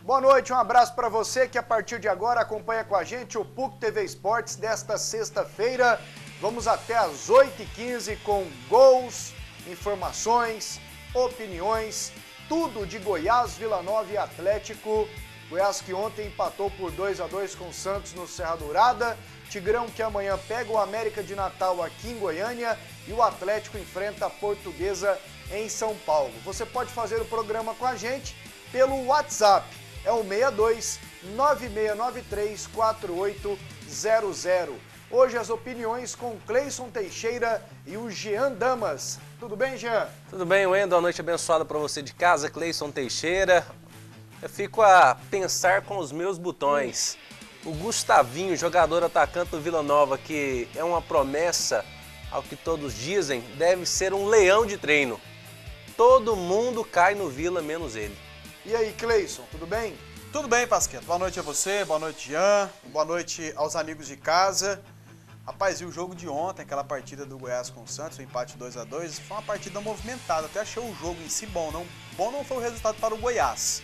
Boa noite, um abraço para você que a partir de agora acompanha com a gente o PUC TV Esportes desta sexta-feira. Vamos até às 8h15 com gols, informações, opiniões, tudo de Goiás, Vila Nova e Atlético. Goiás que ontem empatou por 2-2 com o Santos no Serra Dourada. Tigrão que amanhã pega o América de Natal aqui em Goiânia e o Atlético enfrenta a Portuguesa em São Paulo. Você pode fazer o programa com a gente pelo WhatsApp, é o 62 9693 4800. Hoje as opiniões com Cleison Teixeira e o Jean Damas. Tudo bem, Jean? Tudo bem, Wendel. Uma noite abençoada para você de casa, Cleison Teixeira. Eu fico a pensar com os meus botões. O Gustavinho, jogador atacante do Vila Nova, que é uma promessa, ao que todos dizem, deve ser um leão de treino. Todo mundo cai no Vila, menos ele. E aí, Cleison, tudo bem? Tudo bem, Pasqueto. Boa noite a você, boa noite, Jean, boa noite aos amigos de casa. Rapaz, e o jogo de ontem, aquela partida do Goiás com o Santos, o empate 2-2, foi uma partida movimentada. Até achei o jogo em si bom. Bom não foi o resultado para o Goiás.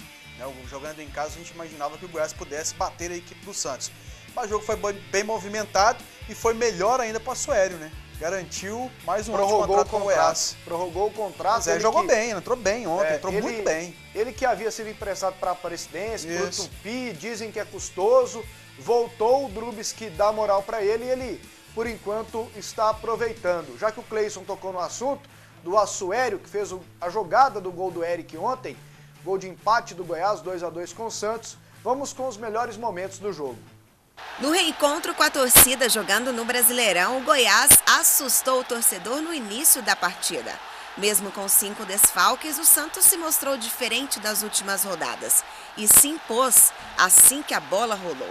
Jogando em casa, a gente imaginava que o Goiás pudesse bater a equipe do Santos. Mas o jogo foi bem movimentado e foi melhor ainda para o Suério, né? Garantiu mais um ano de contrato com o Goiás. Prorrogou o contrato. Mas jogou bem, entrou bem ontem, entrou muito bem. Ele que havia sido emprestado para a Aparecidense, para o Tupi, dizem que é custoso, voltou, o Drubis que dá moral para ele e ele, por enquanto, está aproveitando. Já que o Cleison tocou no assunto do Assuério, que fez a jogada do gol do Eric ontem, gol de empate do Goiás, 2-2 com o Santos, vamos com os melhores momentos do jogo. No reencontro com a torcida jogando no Brasileirão, o Goiás assustou o torcedor no início da partida. Mesmo com 5 desfalques, o Santos se mostrou diferente das últimas rodadas e se impôs assim que a bola rolou.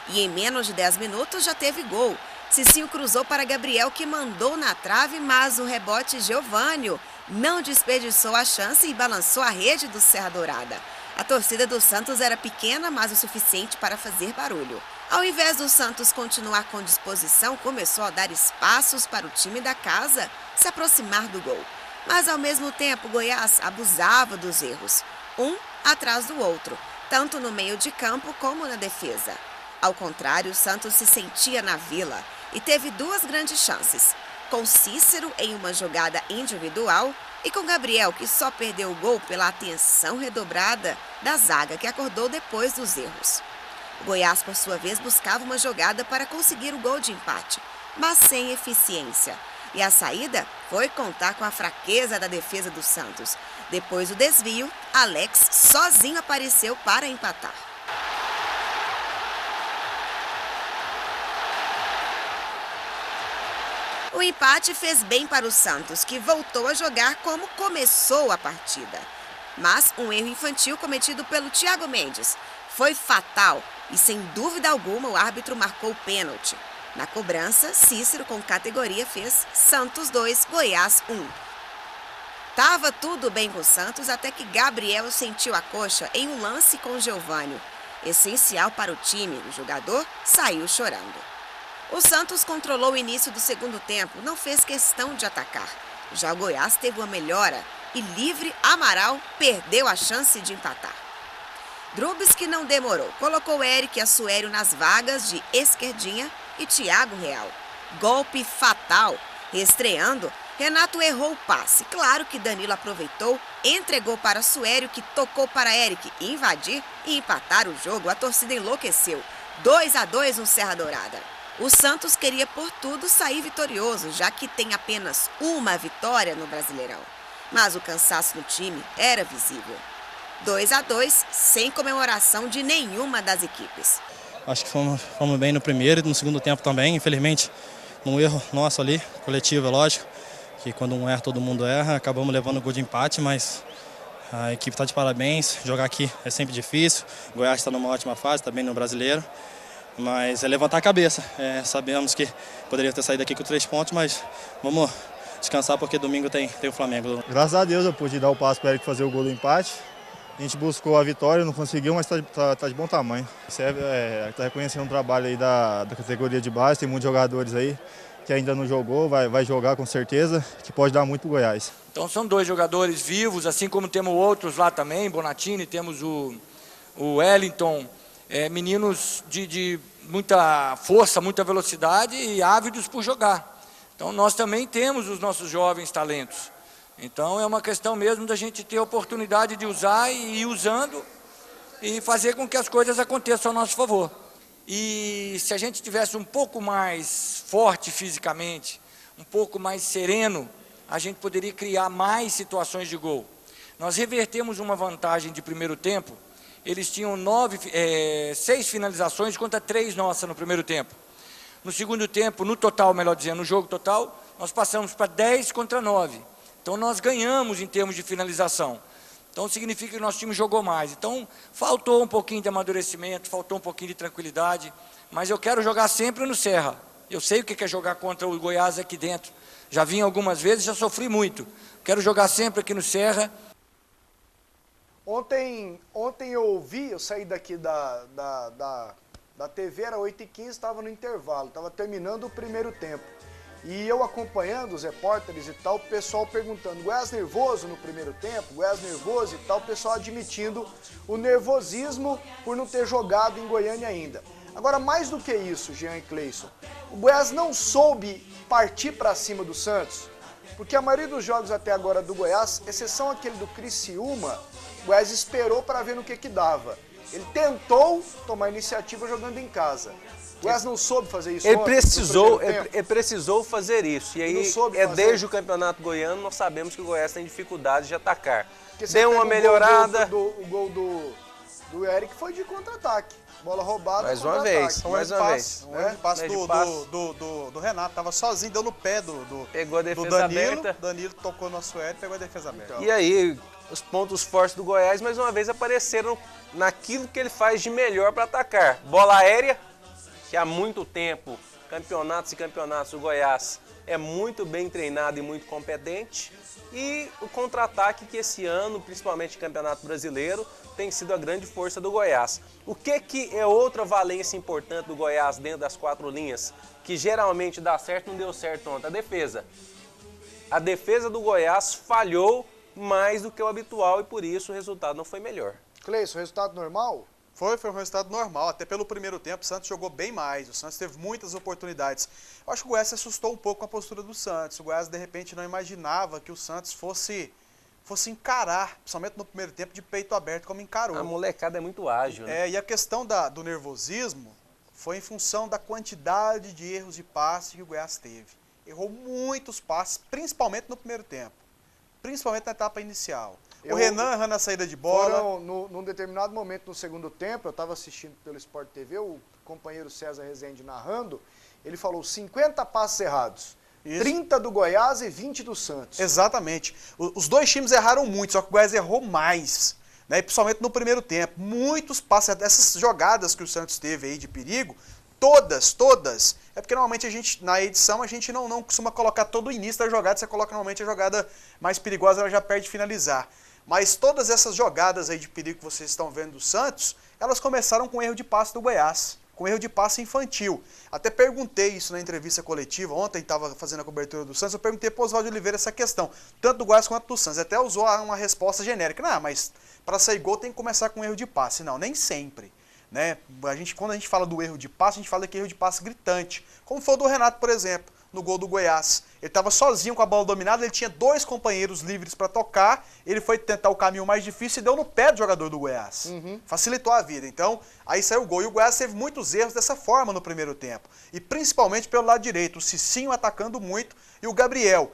E em menos de 10 minutos já teve gol. Cicinho cruzou para Gabriel, que mandou na trave, mas o rebote Geovânio não desperdiçou a chance e balançou a rede do Serra Dourada. A torcida do Santos era pequena, mas o suficiente para fazer barulho. Ao invés do Santos continuar com disposição, começou a dar espaços para o time da casa se aproximar do gol. Mas, ao mesmo tempo, Goiás abusava dos erros, um atrás do outro, tanto no meio de campo como na defesa. Ao contrário, o Santos se sentia na Vila e teve 2 grandes chances, com Cícero em uma jogada individual e com Gabriel, que só perdeu o gol pela atenção redobrada da zaga, que acordou depois dos erros. O Goiás, por sua vez, buscava uma jogada para conseguir o gol de empate, mas sem eficiência. E a saída foi contar com a fraqueza da defesa do Santos. Depois do desvio, Alex sozinho apareceu para empatar. O empate fez bem para o Santos, que voltou a jogar como começou a partida. Mas um erro infantil cometido pelo Thiago Mendes foi fatal e, sem dúvida alguma, o árbitro marcou o pênalti. Na cobrança, Cícero, com categoria, fez Santos 2, Goiás 1. Tava tudo bem com o Santos até que Gabriel sentiu a coxa em um lance com Geovânio. Essencial para o time, o jogador saiu chorando. O Santos controlou o início do segundo tempo, não fez questão de atacar. Já o Goiás teve uma melhora e, livre, Amaral perdeu a chance de empatar. Drubis, que não demorou, colocou Eric e Assuério nas vagas de Esquerdinha e Thiago Real. Golpe fatal. Reestreando, Renato errou o passe. Claro que Danilo aproveitou, entregou para Assuério, que tocou para Eric invadir e empatar o jogo. A torcida enlouqueceu. 2-2 no Serra Dourada. O Santos queria por tudo sair vitorioso, já que tem apenas uma vitória no Brasileirão. Mas o cansaço no time era visível. 2-2, sem comemoração de nenhuma das equipes. Acho que fomos bem no primeiro e no segundo tempo também. Infelizmente, um erro nosso ali, coletivo, é lógico, que quando um erra, todo mundo erra. Acabamos levando o gol de empate, mas a equipe está de parabéns. Jogar aqui é sempre difícil. O Goiás está numa ótima fase, está bem no Brasileiro. Mas é levantar a cabeça. Sabemos que poderia ter saído aqui com 3 pontos, mas vamos descansar porque domingo tem o Flamengo. Graças a Deus eu pude dar o passo para ele fazer o gol do empate. A gente buscou a vitória, não conseguiu, mas tá de bom tamanho. Está reconhecendo o trabalho aí da categoria de base, tem muitos jogadores aí que ainda não jogou, vai jogar com certeza, que pode dar muito pro Goiás. Então são 2 jogadores vivos, assim como temos outros lá também, Bonatini, temos o o Wellington, meninos de muita força, muita velocidade e ávidos por jogar. Então nós também temos os nossos jovens talentos. Então é uma questão mesmo da gente ter a oportunidade de usar e ir usando e fazer com que as coisas aconteçam ao nosso favor. E se a gente tivesse um pouco mais forte fisicamente, um pouco mais sereno, a gente poderia criar mais situações de gol. Nós revertemos uma vantagem de primeiro tempo, eles tinham 6 finalizações contra 3 nossas no primeiro tempo. No segundo tempo, no total, melhor dizendo, no jogo total, nós passamos para 10 contra 9. Então nós ganhamos em termos de finalização. Então significa que o nosso time jogou mais. Então faltou um pouquinho de amadurecimento, faltou um pouquinho de tranquilidade, mas eu quero jogar sempre no Serra. Eu sei o que é jogar contra o Goiás aqui dentro. Já vim algumas vezes, já sofri muito. Quero jogar sempre aqui no Serra. Ontem eu saí daqui da TV, era 8h15, estava no intervalo, estava terminando o primeiro tempo. E eu acompanhando os repórteres e tal, o pessoal perguntando, Goiás nervoso no primeiro tempo, Goiás nervoso e tal, o pessoal admitindo o nervosismo por não ter jogado em Goiânia ainda. Agora, mais do que isso, Jean e Cleison, o Goiás não soube partir para cima do Santos, porque a maioria dos jogos até agora do Goiás, exceção aquele do Criciúma, o Goiás esperou para ver no que dava. Ele tentou tomar iniciativa jogando em casa. O Goiás não soube fazer isso. Ele precisou fazer isso. E aí, desde o Campeonato Goiano, nós sabemos que o Goiás tem dificuldade de atacar. Deu uma melhorada. O gol do Eric foi de contra-ataque. Bola roubada, mais uma vez. Um erro de passe do Renato. Tava sozinho, deu no pé pegou a defesa do Danilo. aberta. Danilo tocou no Sueli, pegou a defesa aberta. Então. E aí, os pontos fortes do Goiás, mais uma vez, apareceram naquilo que ele faz de melhor para atacar. Bola aérea, que há muito tempo, campeonatos e campeonatos do Goiás é muito bem treinado e muito competente. E o contra-ataque que esse ano, principalmente no Campeonato Brasileiro, tem sido a grande força do Goiás. O que é outra valência importante do Goiás dentro das 4 linhas, que geralmente dá certo, não deu certo ontem? A defesa. A defesa do Goiás falhou mais do que o habitual e por isso o resultado não foi melhor. Cleison, resultado normal? Foi um resultado normal, até pelo primeiro tempo o Santos jogou bem mais, o Santos teve muitas oportunidades. Eu acho que o Goiás se assustou um pouco com a postura do Santos, o Goiás de repente não imaginava que o Santos fosse encarar, principalmente no primeiro tempo, de peito aberto como encarou. A molecada é muito ágil, né? E a questão do nervosismo foi em função da quantidade de erros de passe que o Goiás teve. Errou muitos passes, principalmente no primeiro tempo, principalmente na etapa inicial. O Renan errando a saída de bola. Num determinado momento no segundo tempo, eu estava assistindo pelo Sport TV, o companheiro César Rezende narrando, ele falou 50 passes errados. Isso. 30 do Goiás e 20 do Santos. Exatamente. Os dois times erraram muito, só que o Goiás errou mais. Né? Principalmente no primeiro tempo. Muitos passes, essas jogadas que o Santos teve aí de perigo, todas. É porque normalmente na edição a gente não costuma colocar todo o início da jogada, você coloca normalmente a jogada mais perigosa, ela já perde de finalizar. Mas todas essas jogadas aí de perigo que vocês estão vendo do Santos, elas começaram com erro de passe do Goiás, com erro de passe infantil. Até perguntei isso na entrevista coletiva, ontem estava fazendo a cobertura do Santos, eu perguntei para o Oswaldo Oliveira essa questão, tanto do Goiás quanto do Santos. Até usou uma resposta genérica, não, mas para sair gol tem que começar com erro de passe. Não, nem sempre. Né? Quando a gente fala do erro de passe, a gente fala que erro de passe gritante, como foi o do Renato, por exemplo, no gol do Goiás. Ele estava sozinho com a bola dominada, ele tinha 2 companheiros livres para tocar, ele foi tentar o caminho mais difícil e deu no pé do jogador do Goiás. Facilitou a vida. Então, aí saiu o gol. E o Goiás teve muitos erros dessa forma no primeiro tempo. E principalmente pelo lado direito, o Cicinho atacando muito e o Gabriel.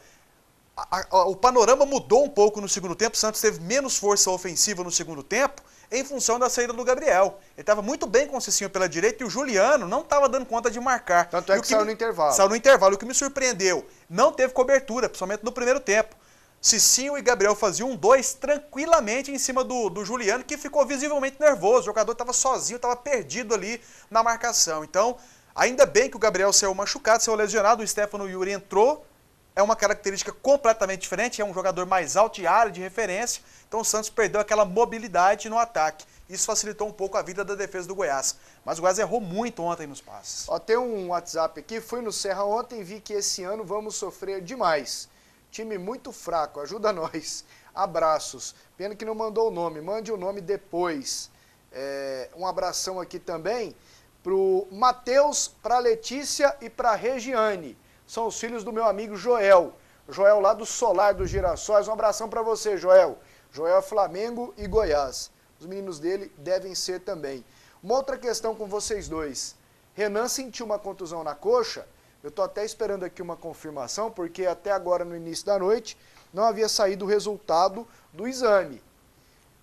O panorama mudou um pouco no segundo tempo, o Santos teve menos força ofensiva no segundo tempo, em função da saída do Gabriel. Ele estava muito bem com o Cicinho pela direita e o Juliano não estava dando conta de marcar. Tanto é que saiu no intervalo. Saiu no intervalo. O que me surpreendeu, não teve cobertura, principalmente no primeiro tempo. Cicinho e Gabriel faziam 1-2 tranquilamente em cima do Juliano, que ficou visivelmente nervoso. O jogador estava sozinho, estava perdido ali na marcação. Então, ainda bem que o Gabriel saiu machucado, saiu lesionado, o Stefano Yuri entrou. É uma característica completamente diferente, é um jogador mais alto e área de referência, então o Santos perdeu aquela mobilidade no ataque. Isso facilitou um pouco a vida da defesa do Goiás. Mas o Goiás errou muito ontem nos passes. Ó, tem um WhatsApp aqui, fui no Serra ontem e vi que esse ano vamos sofrer demais. Time muito fraco, ajuda nós. Abraços. Pena que não mandou o nome, mande o nome depois. Um abração aqui também pro Matheus, pra Letícia e pra Regiane. São os filhos do meu amigo Joel. Joel lá do Solar dos Girassóis. Um abração pra você, Joel. Joel é Flamengo e Goiás. Os meninos dele devem ser também. Uma outra questão com vocês dois. Renan sentiu uma contusão na coxa. Eu tô até esperando aqui uma confirmação, porque até agora, no início da noite, não havia saído o resultado do exame.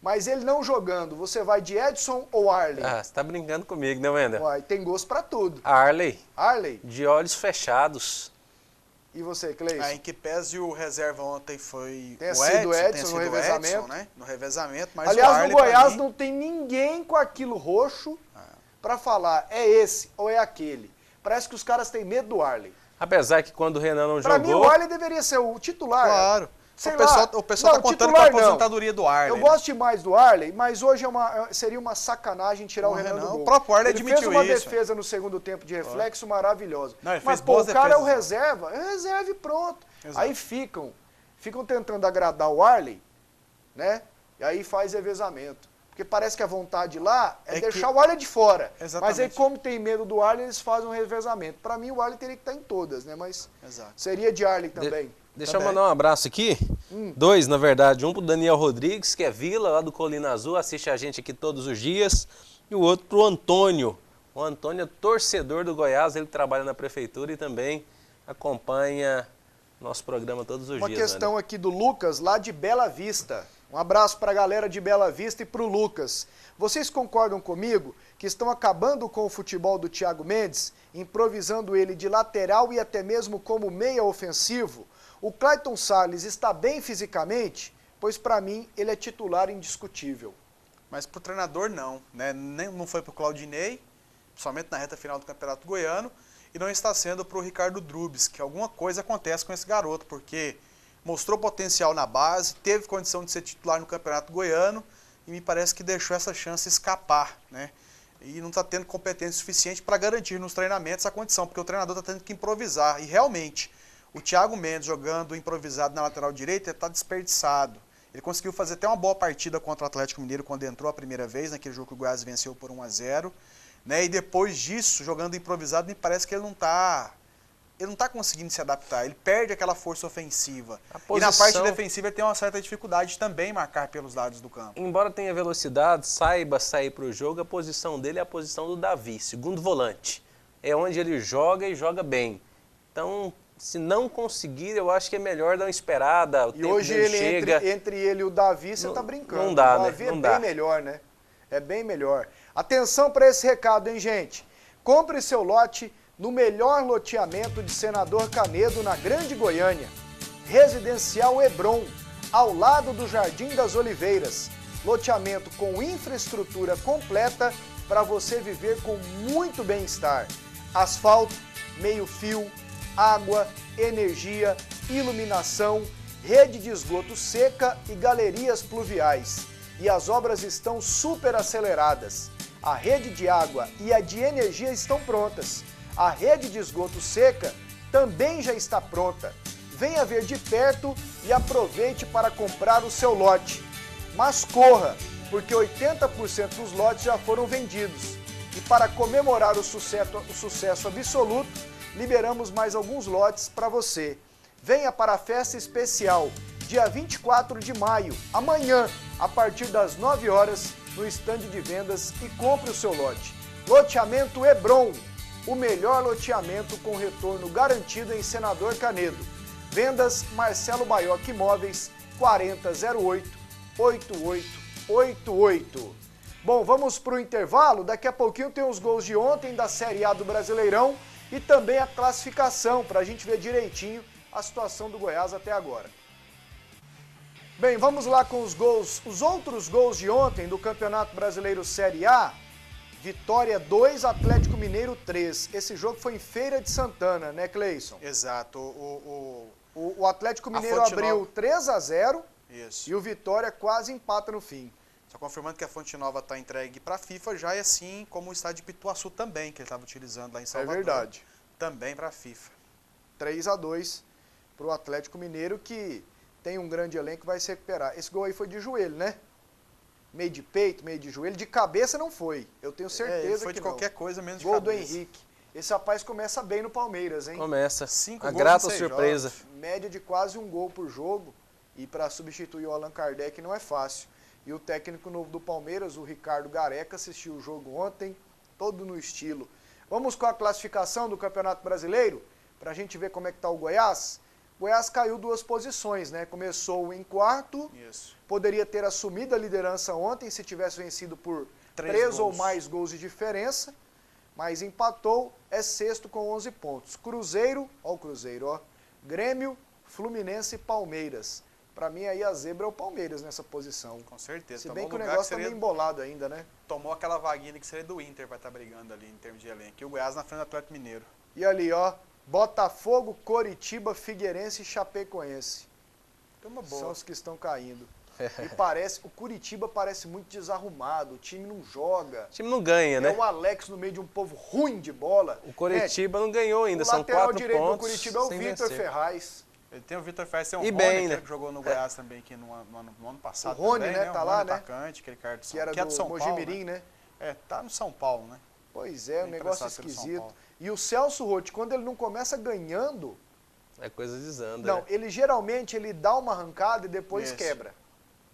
Mas ele não jogando, você vai de Edson ou Arley? Ah, você tá brincando comigo, né, Wender? Uai, tem gosto pra tudo. Arley. Arley? De olhos fechados. E você, Cleison? Em que pese o reserva ontem foi Tenha o sido Edson, Edson no revezamento. Edson, né? No revezamento, mas aliás, o Arley, no Goiás mim, não tem ninguém com aquilo roxo pra falar, é esse ou é aquele. Parece que os caras têm medo do Arley. Apesar que quando o Renan não Pra jogou... mim, o Arley deveria ser o titular. Claro. Sei O pessoal não, tá contando titular com a aposentadoria do Arley. Eu gosto demais do Arley, mas hoje seria uma sacanagem tirar o Renan do gol. O próprio Arley ele admitiu fez uma isso. defesa no segundo tempo de reflexo maravilhosa. Não, ele mas, fez boas o cara é o defesas, reserva. É reserva e pronto. Exato. Aí ficam tentando agradar o Arley, né? E aí faz revezamento. Porque parece que a vontade lá é deixar o Arley de fora. Exatamente. Mas aí, como tem medo do Arley, eles fazem um revezamento. Pra mim, o Arley teria que estar em todas, né? Mas seria de Arley também. Deixa eu mandar um abraço aqui. Dois, na verdade. Um pro Daniel Rodrigues, que é Vila, lá do Colina Azul, assiste a gente aqui todos os dias. E o outro pro Antônio. O Antônio é torcedor do Goiás, ele trabalha na prefeitura e também acompanha nosso programa todos os dias. Uma questão aqui do Lucas, lá de Bela Vista. Um abraço para a galera de Bela Vista e para o Lucas. Vocês concordam comigo que estão acabando com o futebol do Thiago Mendes, improvisando ele de lateral e até mesmo como meia ofensivo? O Clayton Salles está bem fisicamente? Pois para mim ele é titular indiscutível. Mas pro treinador não, né? Não foi pro Claudinei, somente na reta final do Campeonato Goiano, e não está sendo pro Ricardo Drubes, que alguma coisa acontece com esse garoto, porque mostrou potencial na base, teve condição de ser titular no Campeonato Goiano, e me parece que deixou essa chance escapar, né? E não está tendo competência suficiente para garantir nos treinamentos a condição, porque o treinador está tendo que improvisar, e realmente, o Thiago Mendes jogando improvisado na lateral direita está desperdiçado. Ele conseguiu fazer até uma boa partida contra o Atlético Mineiro quando entrou a primeira vez, naquele jogo que o Goiás venceu por 1-0. Né? E depois disso, jogando improvisado, me parece que ele não está conseguindo se adaptar. Ele perde aquela força ofensiva. E na parte defensiva ele tem uma certa dificuldade também em marcar pelos lados do campo. Embora tenha velocidade, saiba sair para o jogo, a posição dele é a posição do Davi, segundo volante. É onde ele joga e joga bem. Então, se não conseguir, eu acho que é melhor dar uma esperada. O e tempo hoje dele ele chega. entre ele e o Davi, você tá brincando. Não dá, o Davi né? Não é dá. bem melhor, né? É bem melhor. Atenção para esse recado, hein, gente? Compre seu lote no melhor loteamento de Senador Canedo, na Grande Goiânia. Residencial Hebron, ao lado do Jardim das Oliveiras. Loteamento com infraestrutura completa para você viver com muito bem-estar. Asfalto, meio-fio, água, energia, iluminação, rede de esgoto seca e galerias pluviais. E as obras estão super aceleradas. A rede de água e a de energia estão prontas. A rede de esgoto seca também já está pronta. Venha ver de perto e aproveite para comprar o seu lote. Mas corra, porque 80% dos lotes já foram vendidos. E para comemorar o sucesso absoluto, liberamos mais alguns lotes para você. Venha para a festa especial, dia 24 de maio, amanhã, a partir das 9 horas, no estande de vendas e compre o seu lote. Loteamento Hebron, o melhor loteamento com retorno garantido em Senador Canedo. Vendas Marcelo Baioc Imóveis, 4008-8888. Bom, vamos para o intervalo. Daqui a pouquinho tem os gols de ontem da Série A do Brasileirão e também a classificação, para a gente ver direitinho a situação do Goiás até agora. Bem, vamos lá com os gols, os outros gols de ontem do Campeonato Brasileiro Série A. Vitória 2, Atlético Mineiro 3. Esse jogo foi em Feira de Santana, né, Cleison? Exato. O Atlético Mineiro abriu 3-0 e o Vitória quase empata no fim. Só confirmando que a Fonte Nova está entregue para a FIFA já, e assim como o estádio de Pituaçu também, que ele estava utilizando lá em Salvador. É verdade. Também para a FIFA. 3-2 para o Atlético Mineiro, que tem um grande elenco e vai se recuperar. Esse gol aí foi de joelho, né? meio de peito, meio de joelho, de cabeça não foi. Eu tenho certeza foi que de qualquer coisa menos de Gol do cabeça. Henrique. Esse rapaz começa bem no Palmeiras, hein? Começa. 5 A gols grata em 6 surpresa. jogos. Média de quase 1 gol por jogo. E para substituir o Allan Kardec não é fácil. E o técnico novo do Palmeiras, o Ricardo Gareca, assistiu o jogo ontem, todo no estilo. Vamos com a classificação do Campeonato Brasileiro, para a gente ver como é que está o Goiás. O Goiás caiu 2 posições, né? Começou em 4º, poderia ter assumido a liderança ontem se tivesse vencido por 3 ou mais gols de diferença, mas empatou, é 6º com 11 pontos. Cruzeiro, ó o Cruzeiro, ó, Grêmio, Fluminense e Palmeiras. Para mim aí a zebra é o Palmeiras nessa posição. Com certeza. Se bem que o negócio tá meio embolado ainda, né? Tomou aquela vaguinha que seria do Inter, vai estar brigando ali em termos de elenco. E o Goiás na frente do Atlético Mineiro. E ali, ó, Botafogo, Coritiba, Figueirense e Chapecoense. Turma boa. São os que estão caindo. E parece, o Curitiba parece muito desarrumado, o time não joga. O time não ganha, né? É o Alex no meio de um povo ruim de bola. O Coritiba não ganhou ainda, são 4 pontos. O lateral direito do pontos. Curitiba é o sem Vitor vencer. Ferraz. Ele tem o Vitor Ferraz, tem o E Rony, bem, né? que jogou no Goiás também aqui no ano passado. O Rony, também, né? Tá lá, né? Atacante, aquele cara Que era do São Mojimirim, Paulo, né? É, tá no São Paulo, né? Pois é, um Bem negócio emprestado pelo São esquisito. Paulo. E o Celso Roth, quando ele não começa ganhando, É coisa desanda, não, né? ele geralmente ele dá uma arrancada e depois Isso. quebra.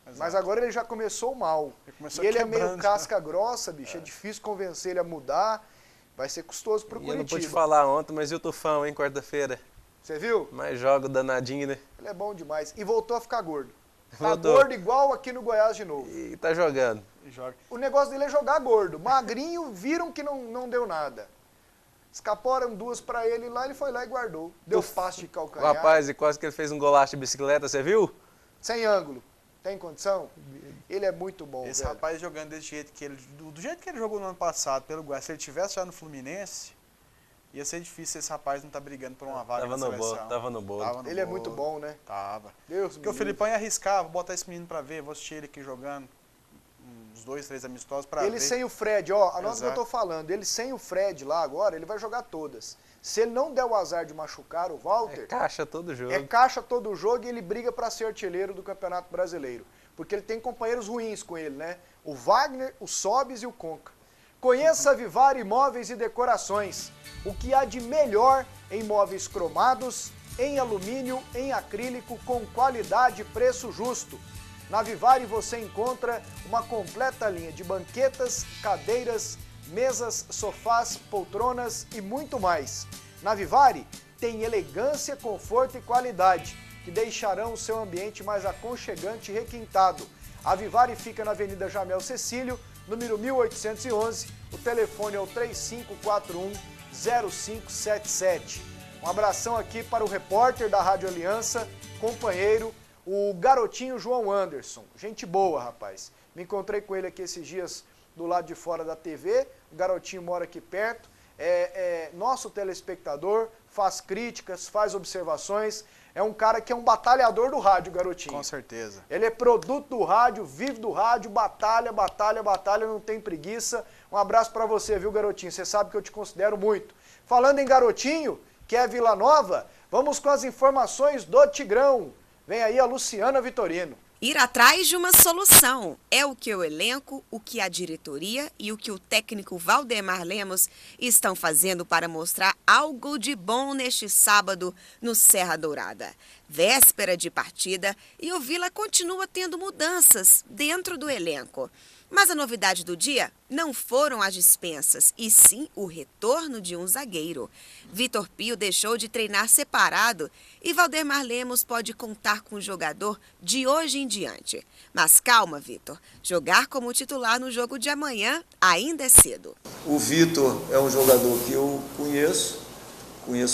Exato. Mas agora ele já começou mal. Ele começou E ele é quebrando, meio casca grossa, bicho. É difícil convencer ele a mudar. Vai ser custoso pro E eu não pude Curitiba. falar ontem, mas e o Tufão, hein, quarta-feira? Você viu? Mais joga danadinho, né? Ele é bom demais. E voltou a ficar gordo. Tá Voltou. gordo igual aqui no Goiás de novo. E tá jogando. Joga. O negócio dele é jogar gordo. Magrinho, viram que não deu nada. Escaparam 2 pra ele lá, ele foi lá e guardou. Deu passe de O calcanhar. rapaz, e quase que ele fez um golaço de bicicleta, você viu? Sem ângulo. Tem condição? Ele é muito bom, Esse velho. rapaz jogando desse jeito que ele, do jeito que ele jogou no ano passado pelo Goiás, se ele tivesse já no Fluminense, ia ser difícil esse rapaz não estar brigando por uma vaga Tava na no seleção. bolo, tava no bolo. Tava no Ele é bolo. muito bom, né? Tava. Deus Porque o me Filipão ia arriscar, vou botar esse menino pra ver, vou assistir ele aqui jogando uns 2, 3 amistosos pra ver. Ele sem o Fred, ó, anota o que eu Exato. tô falando. Ele sem o Fred lá agora, ele vai jogar todas. Se ele não der o azar de machucar o É Walter, caixa todo jogo. é caixa todo jogo e ele briga para ser artilheiro do Campeonato Brasileiro. Porque ele tem companheiros ruins com ele, né? O Wagner, o Sobis e o Conca. Conheça a Vivari Móveis e Decorações. O que há de melhor em móveis cromados, em alumínio, em acrílico, com qualidade e preço justo. Na Vivari você encontra uma completa linha de banquetas, cadeiras, mesas, sofás, poltronas e muito mais. Na Vivari tem elegância, conforto e qualidade, que deixarão o seu ambiente mais aconchegante e requintado. A Vivari fica na Avenida Jamel Cecílio, número 1811, o telefone é o 3541-0577. Um abração aqui para o repórter da Rádio Aliança, companheiro, o garotinho João Anderson. Gente boa, rapaz. Me encontrei com ele aqui esses dias do lado de fora da TV, o garotinho mora aqui perto, é nosso telespectador, faz críticas, faz observações, é um cara que é um batalhador do rádio, garotinho. Com certeza. Ele é produto do rádio, vive do rádio, batalha, batalha, batalha, não tem preguiça. Um abraço pra você, viu, garotinho? Você sabe que eu te considero muito. Falando em garotinho, que é Vila Nova, vamos com as informações do Tigrão. Vem aí a Luciana Vitorino. Ir atrás de uma solução é o que o elenco, o que a diretoria e o que o técnico Valdemar Lemos estão fazendo para mostrar algo de bom neste sábado no Serra Dourada. Véspera de partida e o Vila continua tendo mudanças dentro do elenco. Mas a novidade do dia não foram as dispensas, e sim o retorno de um zagueiro. Vitor Pio deixou de treinar separado e Valdemar Lemos pode contar com o jogador de hoje em diante. Mas calma, Vitor. Jogar como titular no jogo de amanhã ainda é cedo. O Vitor é um jogador que eu conheço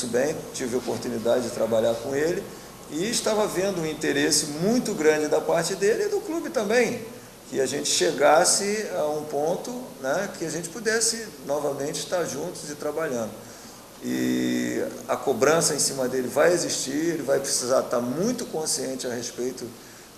bem, tive a oportunidade de trabalhar com ele e estava vendo um interesse muito grande da parte dele e do clube também, que a gente chegasse a um ponto, né, que a gente pudesse novamente estar juntos e trabalhando. E a cobrança em cima dele vai existir, ele vai precisar estar muito consciente a respeito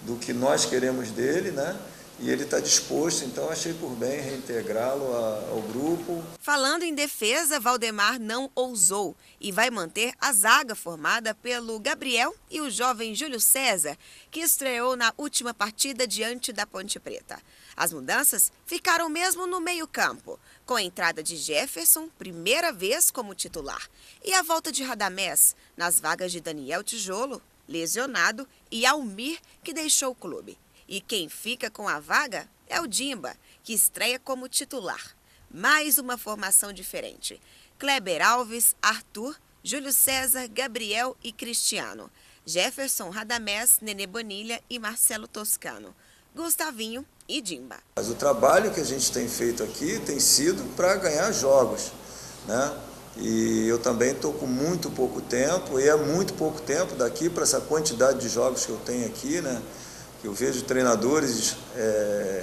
do que nós queremos dele, né? e ele está disposto, então achei por bem reintegrá-lo ao grupo. Falando em defesa, Valdemar não ousou e vai manter a zaga formada pelo Gabriel e o jovem Júlio César, que estreou na última partida diante da Ponte Preta. As mudanças ficaram mesmo no meio-campo, com a entrada de Jefferson, primeira vez como titular, e a volta de Radamés nas vagas de Daniel Tijolo, lesionado, e Almir, que deixou o clube. E quem fica com a vaga é o Dimba, que estreia como titular. Mais uma formação diferente. Kleber Alves, Arthur, Júlio César, Gabriel e Cristiano. Jefferson, Radamés, Nenê Bonilha e Marcelo Toscano. Gustavinho e Dimba. Mas o trabalho que a gente tem feito aqui tem sido para ganhar jogos, né? E eu também estou com muito pouco tempo, e é muito pouco tempo daqui para essa quantidade de jogos que eu tenho aqui, né? Eu vejo treinadores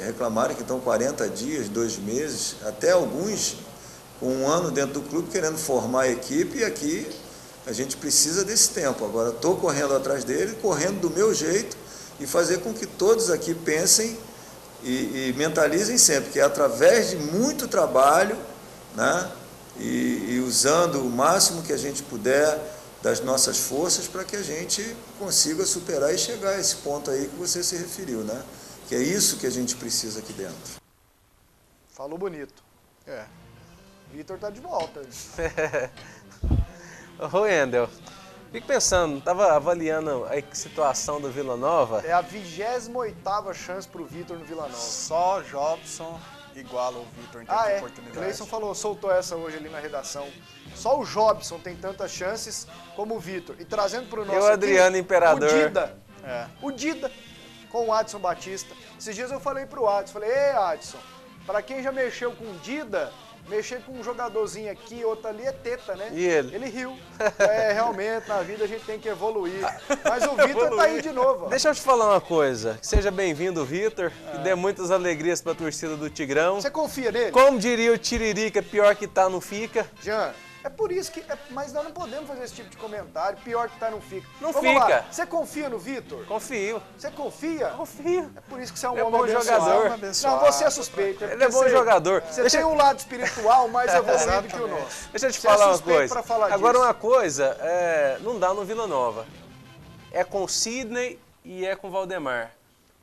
reclamarem que estão 40 dias, 2 meses, até alguns com 1 ano dentro do clube querendo formar a equipe, e aqui a gente precisa desse tempo. Agora estou correndo atrás dele, correndo do meu jeito, e fazer com que todos aqui pensem e mentalizem sempre que é através de muito trabalho, né, e usando o máximo que a gente puder das nossas forças para que a gente consiga superar e chegar a esse ponto aí que você se referiu, né? Que é isso que a gente precisa aqui dentro. Falou bonito. Vitor tá de volta. Ô, Wendel, fico pensando, tava avaliando a situação do Vila Nova. É a 28ª chance pro Vitor no Vila Nova. Só Jobson iguala o Vitor em termos de oportunidade. Cleison soltou essa hoje ali na redação. Só o Jobson tem tantas chances como o Vitor. E trazendo pro nosso E o Adriano aqui, Imperador. o Dida. O Dida com o Adson Batista. Esses dias eu falei pro Adson, falei, ei Adson, para quem já mexeu com o Dida, mexer com um jogadorzinho aqui, outro ali é teta, né? E ele? Ele riu. Realmente, na vida a gente tem que evoluir. Mas o Vitor tá aí de novo. Ó. Deixa eu te falar uma coisa. Seja bem-vindo, Vitor. Que dê muitas alegrias pra torcida do Tigrão. Você confia nele? Como diria o Tiririca, pior que tá, não fica. Jean, é por isso que... mas nós não podemos fazer esse tipo de comentário. Pior que tá, não fica. Não Vamos fica. Lá. Você confia no Vitor? Confio. Você confia? Confio. É por isso que você é um Ele é homem bom jogador. Não, você é suspeito. Ele é bom jogador. Você tem um lado espiritual mais evoluído que o nosso. Deixa eu te Você falar é uma suspeito coisa. pra falar Agora disso. uma coisa, não dá no Vila Nova. É com Sidney e é com Valdemar.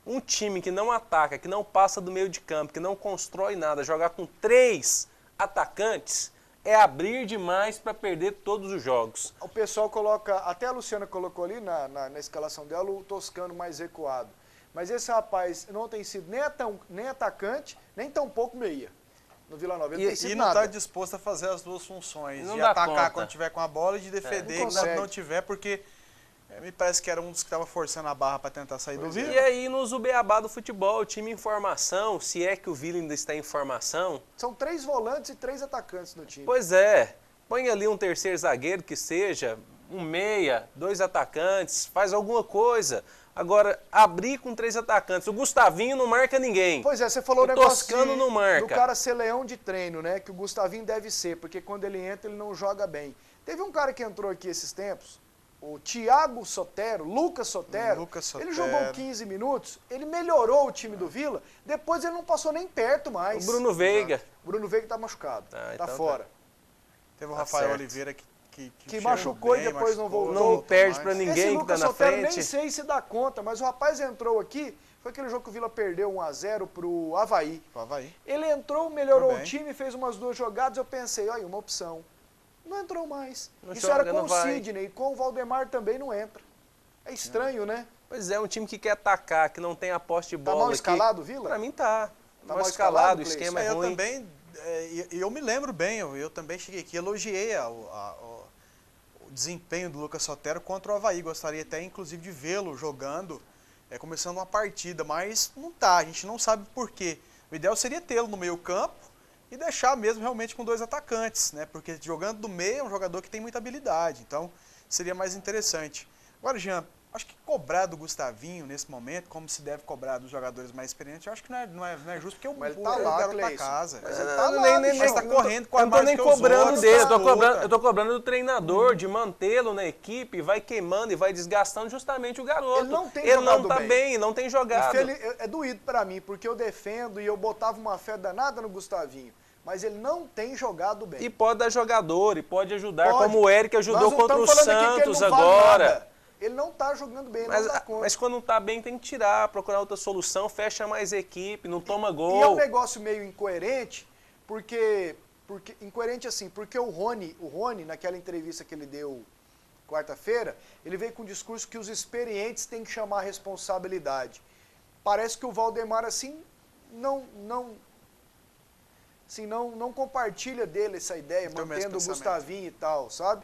Um time que não ataca, que não passa do meio de campo, que não constrói nada, jogar com 3 atacantes, é abrir demais para perder todos os jogos. O pessoal coloca, até a Luciana colocou ali na escalação dela, o Toscano mais recuado. Mas esse rapaz não tem sido nem atacante, nem tão pouco meia no Vila Nova. Ele não tem sido e não nada. está disposto a fazer as duas funções, Não de dá atacar conta. quando tiver com a bola e de defender quando não tiver, porque me parece que era um dos que estava forçando a barra para tentar sair do Vila. E aí nos Ubeabá do futebol, o time em formação, se é que o Vila ainda está em formação. São 3 volantes e 3 atacantes no time. Pois é, põe ali um terceiro zagueiro que seja, um meia, 2 atacantes, faz alguma coisa. Agora, abrir com 3 atacantes, o Gustavinho não marca ninguém. Pois é, você falou o negócio Toscano não marca. do cara ser leão de treino, né? Que o Gustavinho deve ser, porque quando ele entra ele não joga bem. Teve um cara que entrou aqui esses tempos, o Thiago Sotero, Lucas Sotero, ele jogou 15 minutos, ele melhorou o time do Vila, depois ele não passou nem perto mais. O Bruno Veiga. O Bruno Veiga tá machucado, tá fora. Teve o Rafael Oliveira que machucou e depois não voltou. Não perde pra ninguém que tá na Sotero, frente. nem sei se dá conta, mas o rapaz entrou aqui, foi aquele jogo que o Vila perdeu 1-0 pro Avaí. Ele entrou, melhorou o time, fez umas 2 jogadas, eu pensei, olha, uma opção. Não entrou mais. Isso era com o Sidney, com o Valdemar também não entra. É estranho, né? Pois é, um time que quer atacar, que não tem a posse de bola. Tá mal escalado, Vila? Pra mim tá. Tá mal escalado, o esquema é eu ruim. Também, eu me lembro bem, eu também cheguei aqui, elogiei o desempenho do Lucas Sotero contra o Avaí. Gostaria até, inclusive, de vê-lo jogando, começando uma partida, mas não tá, a gente não sabe por quê. O ideal seria tê-lo no meio campo e deixar mesmo realmente com 2 atacantes, né? Porque jogando do meio é um jogador que tem muita habilidade, então seria mais interessante. Agora, Jean, Acho que cobrar do Gustavinho nesse momento, como se deve cobrar dos jogadores mais experientes, eu acho que não é justo, porque Mas ele o tá lá, garoto da Cleison. casa. Mas ele tá lá, Mas tá correndo com a Eu não tô mais nem que os cobrando outros, dele, tá eu tô cobrando do treinador, de mantê-lo na equipe, vai queimando e vai desgastando justamente o garoto. Ele não tem Ele jogado não tá bem, não tem jogado. É doído pra mim, porque eu defendo e eu botava uma fé danada no Gustavinho. Mas ele não tem jogado bem. E pode dar jogador, e pode ajudar, Pode. como o Eric ajudou Nós não contra o estamos falando aqui que ele Santos não vale agora. nada. Ele não tá jogando bem, não dá conta. Mas quando não tá bem, tem que tirar, procurar outra solução, fecha mais equipe, não toma gol. E é um negócio meio incoerente, porque incoerente assim, porque o Rony, naquela entrevista que ele deu quarta-feira, ele veio com o discurso que os experientes têm que chamar a responsabilidade. Parece que o Valdemar, assim, não compartilha dele essa ideia, mantendo o Gustavinho e tal, sabe?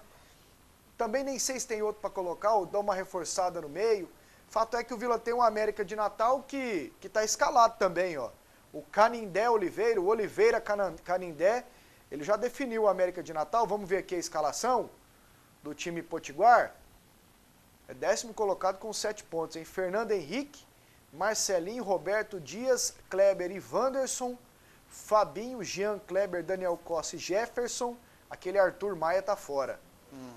Também nem sei se tem outro para colocar, ou dá uma reforçada no meio. Fato é que o Vila tem um América de Natal que está escalado também, ó. O Canindé Oliveira, o Oliveira Canindé, ele já definiu o América de Natal. Vamos ver aqui a escalação do time potiguar. É 10º colocado com 7 pontos, hein? Fernando Henrique, Marcelinho, Roberto Dias, Kleber e Wanderson, Fabinho, Jean, Kleber, Daniel Costa e Jefferson. Aquele Arthur Maia tá fora.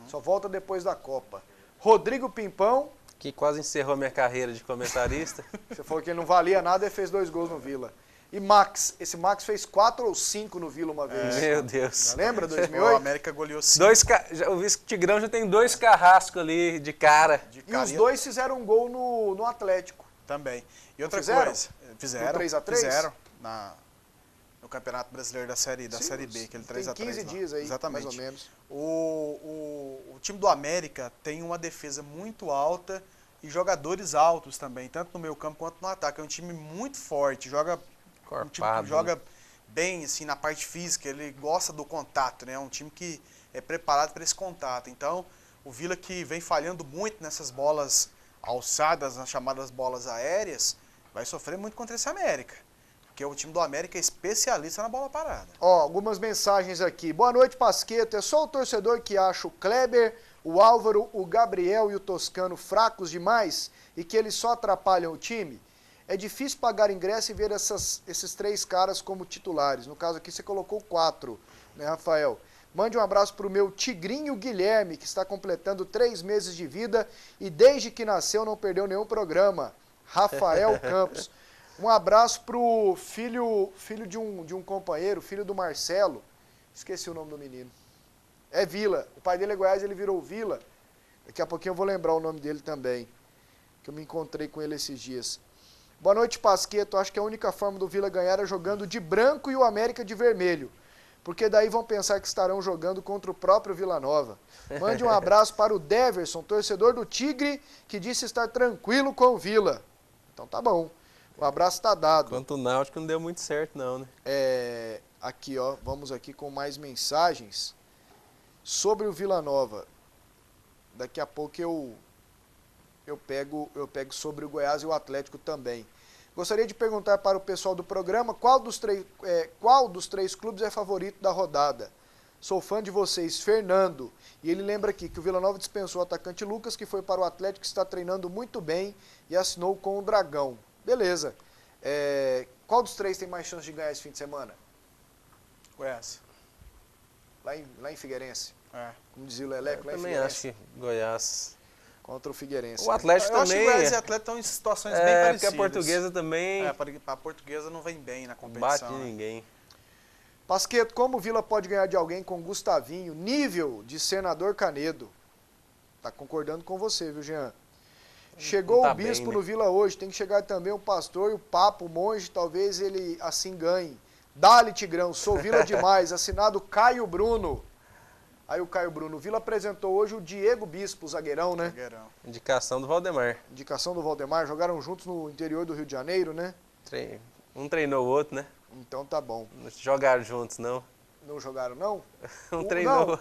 Só volta depois da Copa. Rodrigo Pimpão. Que quase encerrou minha carreira de comentarista. Você falou que ele não valia nada e fez 2 gols no Vila. E Max. Esse Max fez 4 ou 5 no Vila uma vez. Meu Deus. Lembra, 2008? O América goleou 5. Eu vi que o Tigrão já tem 2 carrascos ali de cara. E os dois fizeram um gol no Atlético. Também. E outra Fizeram? coisa. Fizeram. No 3x3? Fizeram. No Campeonato Brasileiro da Série B, aquele 3x3. Tem 15 dias aí, exatamente. mais ou menos. O time do América tem uma defesa muito alta e jogadores altos também, tanto no meio campo quanto no ataque. É um time muito forte, um time que joga bem assim, na parte física, ele gosta do contato, né? É um time que é preparado para esse contato. Então, o Vila, que vem falhando muito nessas bolas alçadas, nas chamadas bolas aéreas, vai sofrer muito contra esse América. Porque o time do América é especialista na bola parada. Ó, algumas mensagens aqui. Boa noite, Pasqueto. É só o torcedor que acha o Kleber, o Álvaro, o Gabriel e o Toscano fracos demais e que eles só atrapalham o time? É difícil pagar ingresso e ver esses 3 caras como titulares. No caso aqui você colocou 4, né, Rafael? Mande um abraço para o meu tigrinho Guilherme, que está completando 3 meses de vida e desde que nasceu não perdeu nenhum programa. Rafael Campos. Um abraço pro filho de um companheiro, filho do Marcelo. Esqueci o nome do menino. É Vila. O pai dele é Goiás, ele virou Vila. Daqui a pouquinho eu vou lembrar o nome dele também. Que eu me encontrei com ele esses dias. Boa noite, Pasqueto. Acho que a única forma do Vila ganhar é jogando de branco e o América de vermelho. Porque daí vão pensar que estarão jogando contra o próprio Vila Nova. Mande um abraço para o Deverson, torcedor do Tigre, que disse estar tranquilo com o Vila. Então tá bom. O abraço tá dado. Quanto o Náutico não deu muito certo não, né? Aqui, ó, vamos aqui com mais mensagens sobre o Vila Nova. Daqui a pouco eu pego sobre o Goiás e o Atlético também. Gostaria de perguntar para o pessoal do programa qual dos 3 clubes é favorito da rodada. Sou fã de vocês, Fernando. E ele lembra aqui que o Vila Nova dispensou o atacante Lucas, que foi para o Atlético, que está treinando muito bem e assinou com o Dragão. Beleza. Qual dos 3 tem mais chance de ganhar esse fim de semana? Goiás. Lá em Figueirense. Como dizia o Leleco, lá em também Figueirense. acho que Goiás. Contra o Figueirense. O Atlético Eu também. acho que Goiás e Atlético estão em situações bem parecidas. Porque a Portuguesa também. A Portuguesa não vem bem na Bate competição. de ninguém. Pasqueto, como o Vila pode ganhar de alguém com Gustavinho? Nível de Senador Canedo. Tá concordando com você, viu, Jean? Chegou tá o bispo bem, né? no Vila hoje, tem que chegar também o pastor e o papo, o monge, talvez ele assim ganhe. Dá-lhe, Tigrão, sou Vila demais, assinado Caio Bruno. Aí o Caio Bruno, o Vila apresentou hoje o Diego Bispo, zagueirão, né? Zagueirão. Indicação do Valdemar. Indicação do Valdemar, jogaram juntos no interior do Rio de Janeiro, né? Um treinou o outro, né? Então tá bom. Não jogaram juntos, não. Não jogaram, não? Um treinou.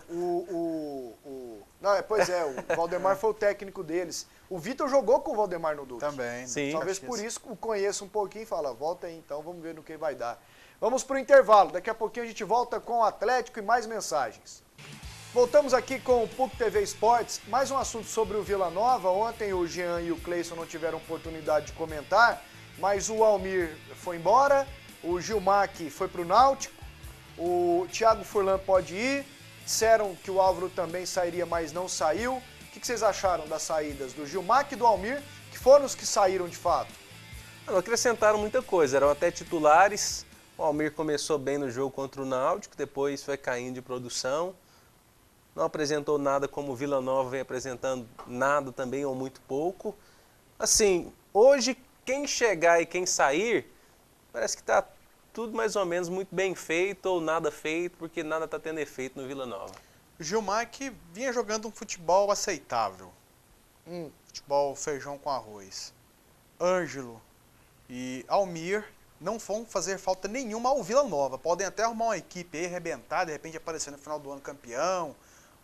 Não, pois é, o Valdemar foi o técnico deles. O Vitor jogou com o Valdemar no Duque. Também. Sim. Talvez por isso o conheça um pouquinho e fala, volta aí então, vamos ver no que vai dar. Vamos pro intervalo, daqui a pouquinho a gente volta com o Atlético e mais mensagens. Voltamos aqui com o PUC TV Esportes, mais um assunto sobre o Vila Nova. Ontem o Jean e o Cleison não tiveram oportunidade de comentar, mas o Almir foi embora, o Gilmac foi para o Náutico, o Thiago Furlan pode ir, disseram que o Álvaro também sairia, mas não saiu. O que vocês acharam das saídas do Gilmac e do Almir, que foram os que saíram de fato? Não acrescentaram muita coisa, eram até titulares. O Almir começou bem no jogo contra o Náutico, depois foi caindo de produção. Não apresentou nada como o Vila Nova vem apresentando, nada também ou muito pouco. Assim, hoje quem chegar e quem sair, parece que está tudo mais ou menos muito bem feito ou nada feito, porque nada está tendo efeito no Vila Nova. O Gilmar que vinha jogando um futebol aceitável. Futebol feijão com arroz. Ângelo e Almir não vão fazer falta nenhuma ao Vila Nova. Podem até arrumar uma equipe aí, arrebentar, de repente aparecer no final do ano campeão,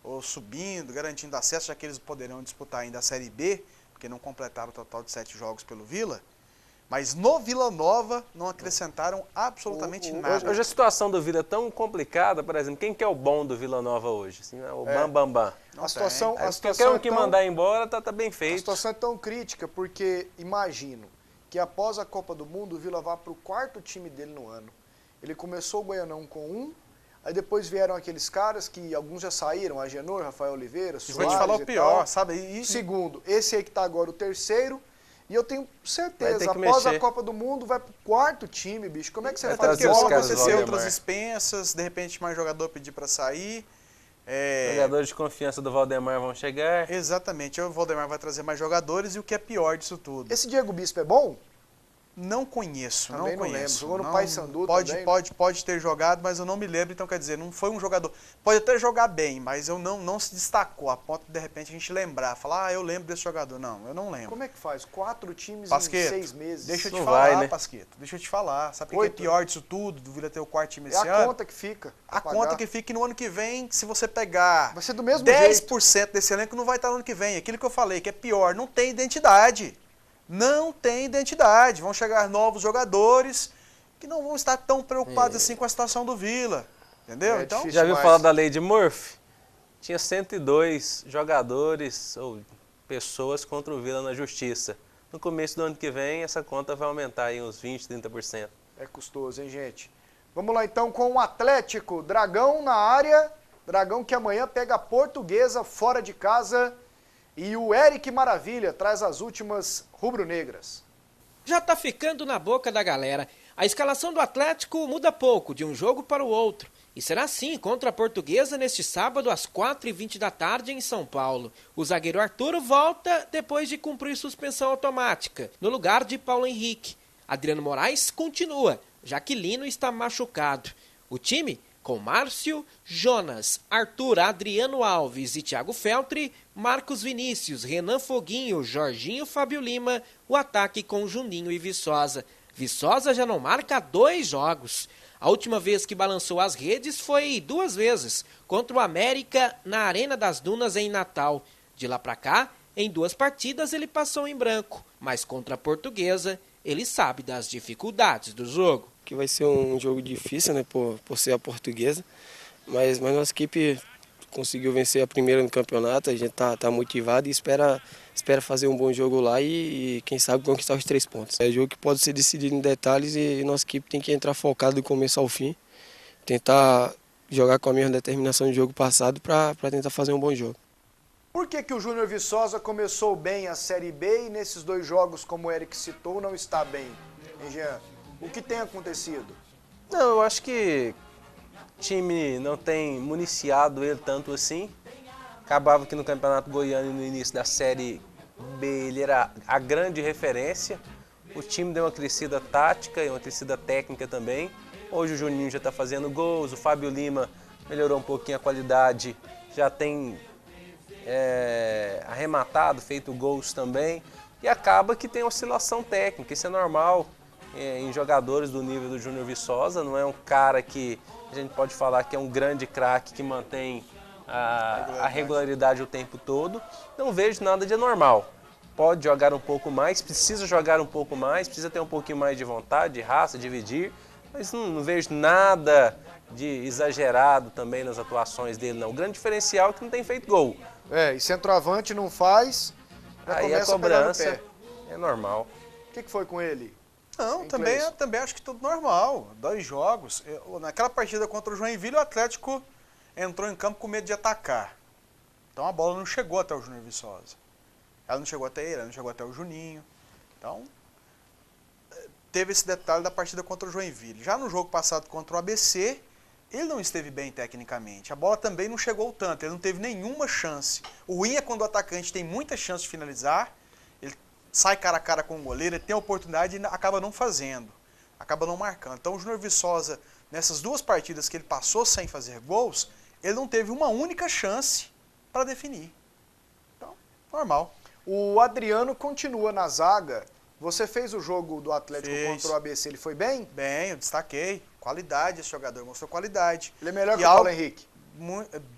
ou subindo, garantindo acesso, já que eles poderão disputar ainda a Série B, porque não completaram o total de 7 jogos pelo Vila. Mas no Vila Nova não acrescentaram absolutamente nada. Hoje a situação do Vila é tão complicada, por exemplo, quem que é o bom do Vila Nova hoje? Assim, o Bambambam. A situação Qualquer um que mandar embora tá bem feito. A situação é tão crítica porque imagino que após a Copa do Mundo o Vila vá para o 4º time dele no ano. Ele começou o Goianão com 1, aí depois vieram aqueles caras que alguns já saíram, Agenor, Rafael Oliveira, Soares. Vou te falar o pior, sabe? Segundo, esse aí que está agora o 3º, e eu tenho certeza, após a Copa do Mundo vai pro 4º time, bicho. Como é que você faz? Porque vão acontecer outras dispensas, de repente mais jogador pedir para sair. Jogadores de confiança do Valdemar vão chegar. Exatamente, o Valdemar vai trazer mais jogadores e o que é pior disso tudo. Esse Diego Bispo é bom? Não conheço, também não conheço. Lembro. Jogou no Paysandu também. Pode ter jogado, mas eu não me lembro, então quer dizer, não foi um jogador. Pode até jogar bem, mas eu não se destacou, a ponto de repente a gente lembrar, falar, eu lembro desse jogador. Não, eu não lembro. Como é que faz? 4 times Pasquetto, em 6 meses? Deixa eu te falar, né? Pasquetto, deixa eu te falar. Sabe o que é pior disso tudo, do Vila ter o 4º time esse ano? É a conta que fica. A conta que fica, e no ano que vem, se você pegar vai ser do mesmo 10% jeito. desse elenco, não vai estar no ano que vem. Aquilo que eu falei, que é pior, não tem identidade. Não tem identidade. Vão chegar novos jogadores que não vão estar tão preocupados assim com a situação do Vila. Entendeu? Então, já viu falar da lei de Murphy? Tinha 102 jogadores ou pessoas contra o Vila na justiça. No começo do ano que vem, essa conta vai aumentar em uns 20%, 30%. É custoso, hein, gente? Vamos lá então com o Atlético. Dragão na área. Dragão que amanhã pega a Portuguesa fora de casa. E o Eric Maravilha traz as últimas rubro-negras. Já tá ficando na boca da galera. A escalação do Atlético muda pouco de um jogo para o outro. E será assim contra a Portuguesa neste sábado às 4h20 da tarde em São Paulo. O zagueiro Arturo volta depois de cumprir suspensão automática, no lugar de Paulo Henrique. Adriano Moraes continua, já que Lino está machucado. O time, com Márcio, Jonas, Arthur, Adriano Alves e Thiago Feltri, Marcos Vinícius, Renan Foguinho, Jorginho, Fábio Lima, o ataque com Juninho e Viçosa. Viçosa já não marca 2 jogos. A última vez que balançou as redes foi 2 vezes, contra o América na Arena das Dunas em Natal. De lá para cá, em 2 partidas ele passou em branco, mas contra a Portuguesa ele sabe das dificuldades do jogo. Que vai ser um jogo difícil, né, por ser a Portuguesa, mas nossa equipe conseguiu vencer a primeira no campeonato, a gente tá motivado e espera fazer um bom jogo lá e quem sabe conquistar os 3 pontos. É um jogo que pode ser decidido em detalhes e nossa equipe tem que entrar focado do começo ao fim, tentar jogar com a mesma determinação do jogo passado para tentar fazer um bom jogo. Por que o Júnior Viçosa começou bem a Série B e nesses 2 jogos, como o Eric citou, não está bem, hein, Jean? O que tem acontecido? Não, eu acho que o time não tem municiado ele tanto assim. Acabava que no Campeonato Goiano, no início da Série B, ele era a grande referência. O time deu uma crescida tática e uma crescida técnica também. Hoje o Juninho já está fazendo gols, o Fábio Lima melhorou um pouquinho a qualidade, já tem arrematado, feito gols também. E acaba que tem oscilação técnica, isso é normal. Em jogadores do nível do Júnior Viçosa, não é um cara que a gente pode falar que é um grande craque que mantém a regularidade o tempo todo. Não vejo nada de anormal. Pode jogar um pouco mais, precisa jogar um pouco mais, precisa ter um pouquinho mais de vontade, de raça, dividir, Mas não vejo nada de exagerado também nas atuações dele, não. O grande diferencial é que não tem feito gol. E centroavante não faz, já Aí começa a cobrança a pegar no pé. é normal. O que foi com ele? Não, também acho que tudo normal. 2 jogos. Naquela partida contra o Joinville, o Atlético entrou em campo com medo de atacar. Então a bola não chegou até o Júnior Viçosa. Ela não chegou até ele, ela não chegou até o Juninho. Então, teve esse detalhe da partida contra o Joinville. Já no jogo passado contra o ABC, ele não esteve bem tecnicamente. A bola também não chegou tanto, ele não teve nenhuma chance. O ruim é quando o atacante tem muita chance de finalizar, ele sai cara a cara com o goleiro, ele tem a oportunidade e acaba não fazendo, acaba não marcando. Então o Júnior Viçosa, nessas 2 partidas que ele passou sem fazer gols, ele não teve uma única chance para definir. Então, normal. O Adriano continua na zaga. Você fez o jogo do Atlético contra o ABC, ele foi bem? Bem, eu destaquei. Qualidade, esse jogador mostrou qualidade. Ele é melhor que o Paulo Henrique?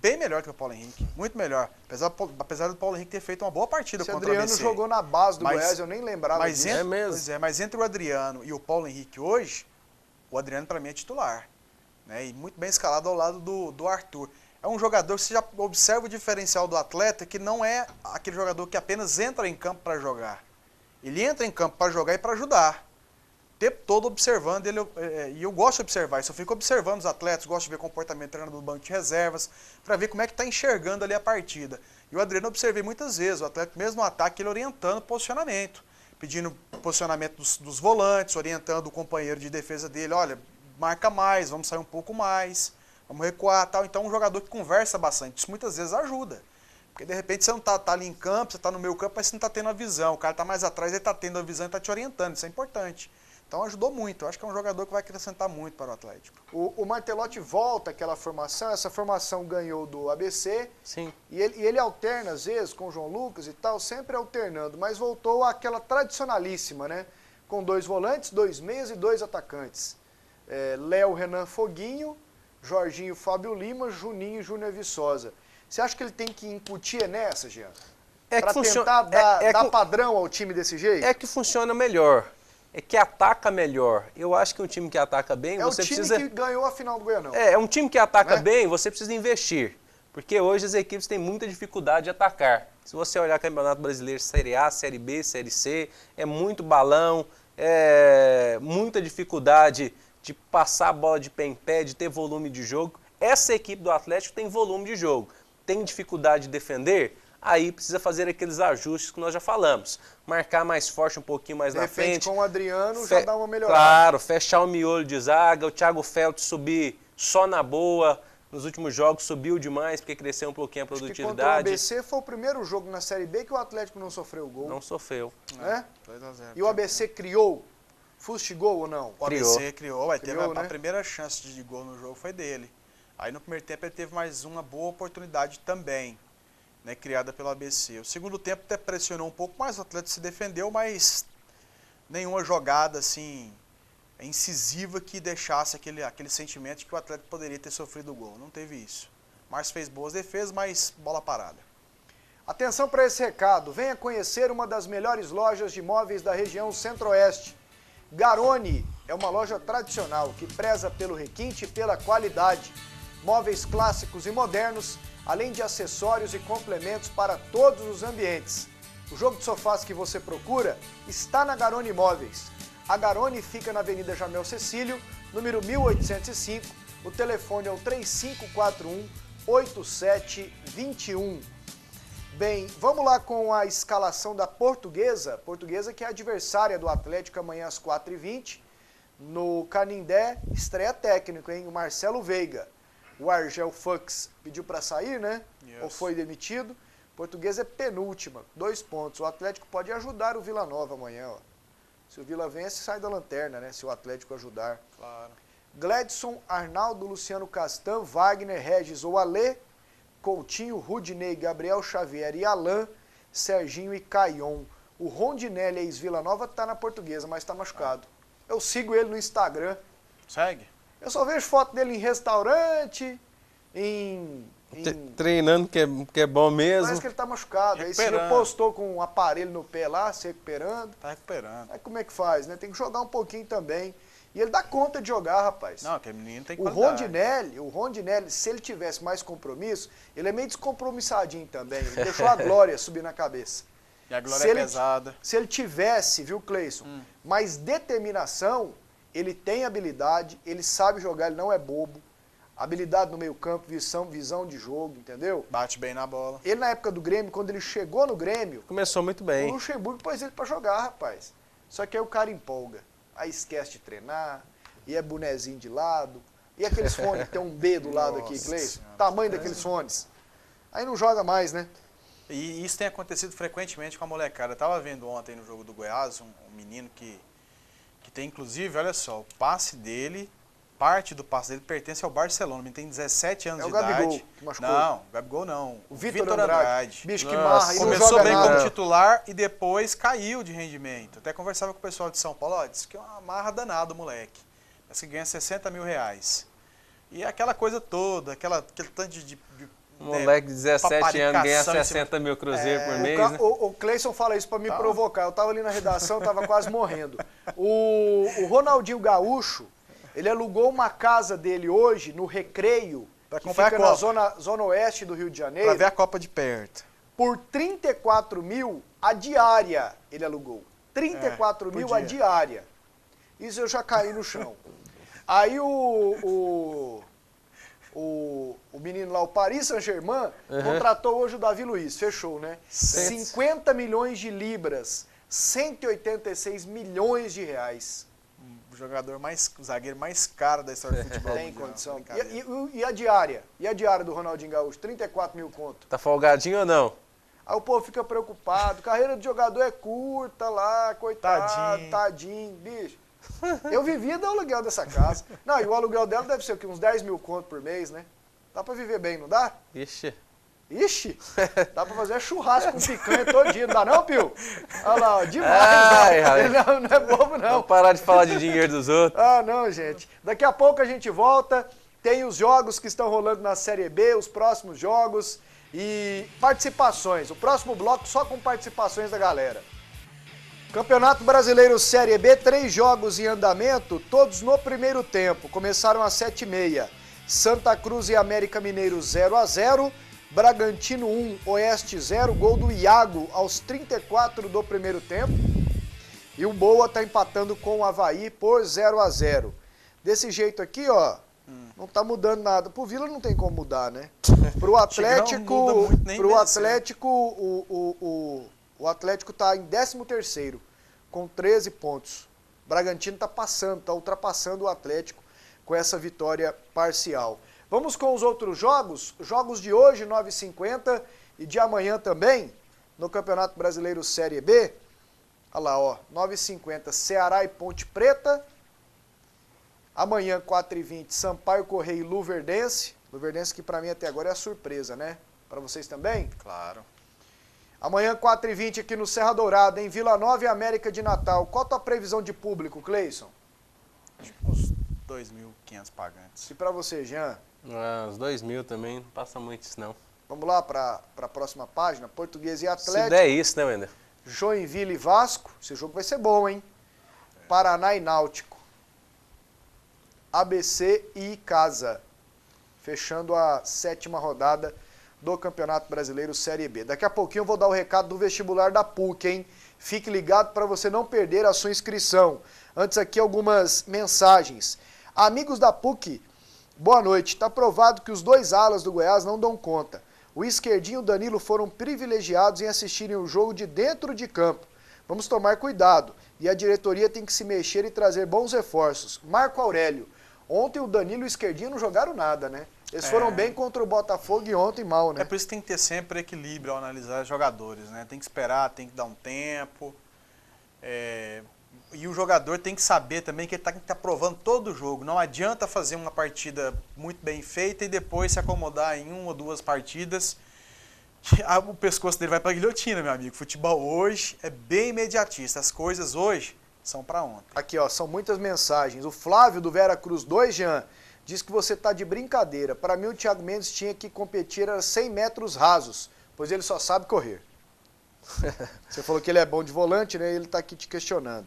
Bem melhor que o Paulo Henrique, muito melhor. Apesar do Paulo Henrique ter feito uma boa partida contra o ABC. Adriano jogou na base do Goiás, eu nem lembrava disso. É mesmo. Pois é, mas entre o Adriano e o Paulo Henrique hoje, o Adriano para mim é titular. Né? E muito bem escalado ao lado do Arthur. É um jogador que você já observa o diferencial do atleta, que não é aquele jogador que apenas entra em campo para jogar. Ele entra em campo para jogar e para ajudar. O tempo todo observando ele, e eu gosto de observar isso, eu fico observando os atletas, gosto de ver o comportamento do treinador do banco de reservas, para ver como é que está enxergando ali a partida. E o Adriano eu observei muitas vezes, o atleta mesmo no ataque, ele orientando o posicionamento, pedindo posicionamento dos volantes, orientando o companheiro de defesa dele, olha, marca mais, vamos sair um pouco mais, vamos recuar, tal. Então é um jogador que conversa bastante, isso muitas vezes ajuda. Porque de repente você não está ali em campo, você está no meio campo, mas você não está tendo a visão, o cara está mais atrás, ele está tendo a visão e está te orientando, isso é importante. Então ajudou muito, eu acho que é um jogador que vai acrescentar muito para o Atlético. O Martelotti volta àquela formação, essa formação ganhou do ABC. Sim. E ele alterna às vezes com o João Lucas e tal, sempre alternando, mas voltou àquela tradicionalíssima, né? Com 2 volantes, 2 meias e 2 atacantes. Léo, Renan, Foguinho, Jorginho, Fábio Lima, Juninho e Júnior Viçosa. Você acha que ele tem que incutir nessa, Jean? Para tentar dar padrão ao time desse jeito? É que funciona melhor. É que ataca melhor. Eu acho que um time que ataca bem, você precisa... É o time que ganhou a final do Goianão. É um time que ataca bem, você precisa investir. Porque hoje as equipes têm muita dificuldade de atacar. Se você olhar o Campeonato Brasileiro, Série A, Série B, Série C, é muito balão, muita dificuldade de passar a bola de pé em pé, de ter volume de jogo. Essa equipe do Atlético tem volume de jogo. Tem dificuldade de defender? Aí precisa fazer aqueles ajustes que nós já falamos. Marcar mais forte, um pouquinho mais na frente. De repente, com o Adriano, já dá uma melhorada. Claro, fechar o miolo de zaga, o Thiago Feltz subir só na boa. Nos últimos jogos subiu demais, porque cresceu um pouquinho a produtividade. Contra o ABC foi o primeiro jogo na Série B que o Atlético não sofreu gol. Não sofreu. 2-0. E o ABC criou, fustigou ou não? O ABC criou, a primeira chance de gol no jogo foi dele. Aí no primeiro tempo ele teve mais uma boa oportunidade também, né, criada pelo ABC. O segundo tempo até pressionou um pouco mais, o Atlético se defendeu, mas nenhuma jogada assim incisiva que deixasse aquele sentimento de que o Atlético poderia ter sofrido o gol. Não teve isso. Márcio fez boas defesas, mas bola parada. Atenção para esse recado. Venha conhecer uma das melhores lojas de móveis da região Centro-Oeste. Garoni é uma loja tradicional que preza pelo requinte e pela qualidade. Móveis clássicos e modernos, além de acessórios e complementos para todos os ambientes. O jogo de sofás que você procura está na Garoni Móveis. A Garoni fica na Avenida Jamel Cecílio, número 1805. O telefone é o 3541-8721. Bem, vamos lá com a escalação da Portuguesa. Portuguesa que é adversária do Atlético amanhã às 4h20. No Canindé, estreia técnico, hein? O Marcelo Veiga. O Argel Fux pediu para sair, né? Yes. Ou foi demitido. Portuguesa é penúltima, 2 pontos. O Atlético pode ajudar o Vila Nova amanhã, ó. Se o Vila vence, sai da lanterna, né? Se o Atlético ajudar. Claro. Gledson, Arnaldo, Luciano Castan, Wagner, Regis ou Alê, Coutinho, Rudinei, Gabriel Xavier e Alain, Serginho e Caion. O Rondinelli, ex-Vila Nova, tá na Portuguesa, mas tá machucado. Eu sigo ele no Instagram. Segue? Eu só vejo foto dele em restaurante, treinando, que é bom mesmo. Parece que ele tá machucado. Aí você postou com um aparelho no pé lá, se recuperando. Tá recuperando. Aí como é que faz, né? Tem que jogar um pouquinho também. E ele dá conta de jogar, rapaz. Não, aquele menino tem O qualidade. Rondinelli, se ele tivesse mais compromisso, ele é meio descompromissadinho também. Ele deixou a glória subir na cabeça. E a glória é pesada. Se ele tivesse, viu, Cleison, mais determinação, ele tem habilidade, ele sabe jogar, ele não é bobo. Habilidade no meio campo, visão de jogo, entendeu? Bate bem na bola. Ele, na época do Grêmio, quando ele chegou no Grêmio... Começou muito bem. O Luxemburgo pôs ele pra jogar, rapaz. Só que aí o cara empolga. Aí esquece de treinar, e é bonezinho de lado. E aqueles fones que tem um B do lado aqui, Cleison? Tamanho daqueles fones. Aí não joga mais, né? E isso tem acontecido frequentemente com a molecada. Eu tava vendo ontem no jogo do Goiás, um menino que tem, inclusive, olha só, o passe dele... Parte do passe dele pertence ao Barcelona. Ele tem 17 anos de idade. É o Gabigol que machucou. Não, o Gabigol não. O Vitor Andrade. Bicho que marra e não começou joga bem nada. como titular e depois caiu de rendimento. Até conversava com o pessoal de São Paulo, ó, disse que é uma marra danada o moleque. Parece que ganha 60 mil reais. E aquela coisa toda, aquele tanto de um moleque de 17 anos ganha 60 mil cruzeiros por mês, né? O Cleison fala isso pra me provocar. Eu tava ali na redação, tava quase morrendo. O Ronaldinho Gaúcho, ele alugou uma casa dele hoje, no Recreio, que fica na zona oeste do Rio de Janeiro. Pra ver a Copa de perto. Por 34 mil a diária ele alugou. 34 mil a diária. Isso eu já caí no chão. Aí o menino lá, o Paris Saint-Germain, contratou hoje o Davi Luiz, fechou, né? 50 milhões de libras, 186 milhões de reais. O zagueiro mais caro da história do futebol. Tem condição. E a diária? E a diária do Ronaldinho Gaúcho? 34 mil conto. Tá folgadinho ou não? Aí o povo fica preocupado. Carreira de jogador é curta lá, coitado, tadinho, bicho. Eu vivia do aluguel dessa casa. Não, e o aluguel dela deve ser o quê? Uns 10 mil conto por mês, né? Dá pra viver bem, não dá? Ixi, dá pra fazer churrasco com picanha todo dia, não dá não, Pio? Olha lá, ó, demais, não é bobo não. Vamos parar de falar de dinheiro dos outros. Ah, não, gente. Daqui a pouco a gente volta, tem os jogos que estão rolando na Série B, os próximos jogos e participações. O próximo bloco só com participações da galera. Campeonato Brasileiro Série B, 3 jogos em andamento, todos no primeiro tempo. Começaram às 7h30. Santa Cruz e América Mineiro 0-0. Bragantino 1, Oeste 0, gol do Iago aos 34 do primeiro tempo. E o Boa tá empatando com o Avaí por 0-0. Desse jeito aqui, ó, não tá mudando nada. Pro Vila não tem como mudar, né? Pro Atlético, o Atlético tá em 13º, com 13 pontos. O Bragantino tá ultrapassando o Atlético com essa vitória parcial. Vamos com os outros jogos. Jogos de hoje, 9h50 e de amanhã também, no Campeonato Brasileiro Série B. Olha lá, ó, 9h50, Ceará e Ponte Preta. Amanhã, 4h20, Sampaio Correia e Luverdense. Luverdense que pra mim até agora é a surpresa, né? Pra vocês também? Claro. Amanhã, 4h20, aqui no Serra Dourada, em Vila Nova e América de Natal. Qual a tua previsão de público, Cleison? Acho que uns 2.500 pagantes. E pra você, Jean? Uns 2.000 também, não passa muito isso não. Vamos lá para a próxima página, Português e Atlético. Se der isso, né, Wender? Joinville e Vasco, esse jogo vai ser bom, hein? Paraná e Náutico. ABC e Casa, fechando a 7ª rodada do Campeonato Brasileiro Série B. Daqui a pouquinho eu vou dar o recado do vestibular da PUC, hein? Fique ligado para você não perder a sua inscrição. Antes aqui algumas mensagens. Amigos da PUC, boa noite. Está provado que os 2 alas do Goiás não dão conta. O esquerdinho e o Danilo foram privilegiados em assistirem o jogo de dentro de campo. Vamos tomar cuidado. E a diretoria tem que se mexer e trazer bons reforços. Marco Aurélio. Ontem o Danilo e o esquerdinho não jogaram nada, né? Eles foram bem contra o Botafogo e ontem mal, né? É por isso que tem que ter sempre equilíbrio ao analisar os jogadores, né? Tem que esperar, tem que dar um tempo. E o jogador tem que saber também que ele tem que estar provando todo o jogo. Não adianta fazer uma partida muito bem feita e depois se acomodar em 1 ou 2 partidas. O pescoço dele vai para a guilhotina, meu amigo. Futebol hoje é bem imediatista. As coisas hoje são para ontem. Aqui, ó, são muitas mensagens. O Flávio do Vera Cruz 2, Jean, diz que você tá de brincadeira. Para mim, o Thiago Mendes tinha que competir a 100 metros rasos, pois ele só sabe correr. Você falou que ele é bom de volante, né? Ele tá aqui te questionando.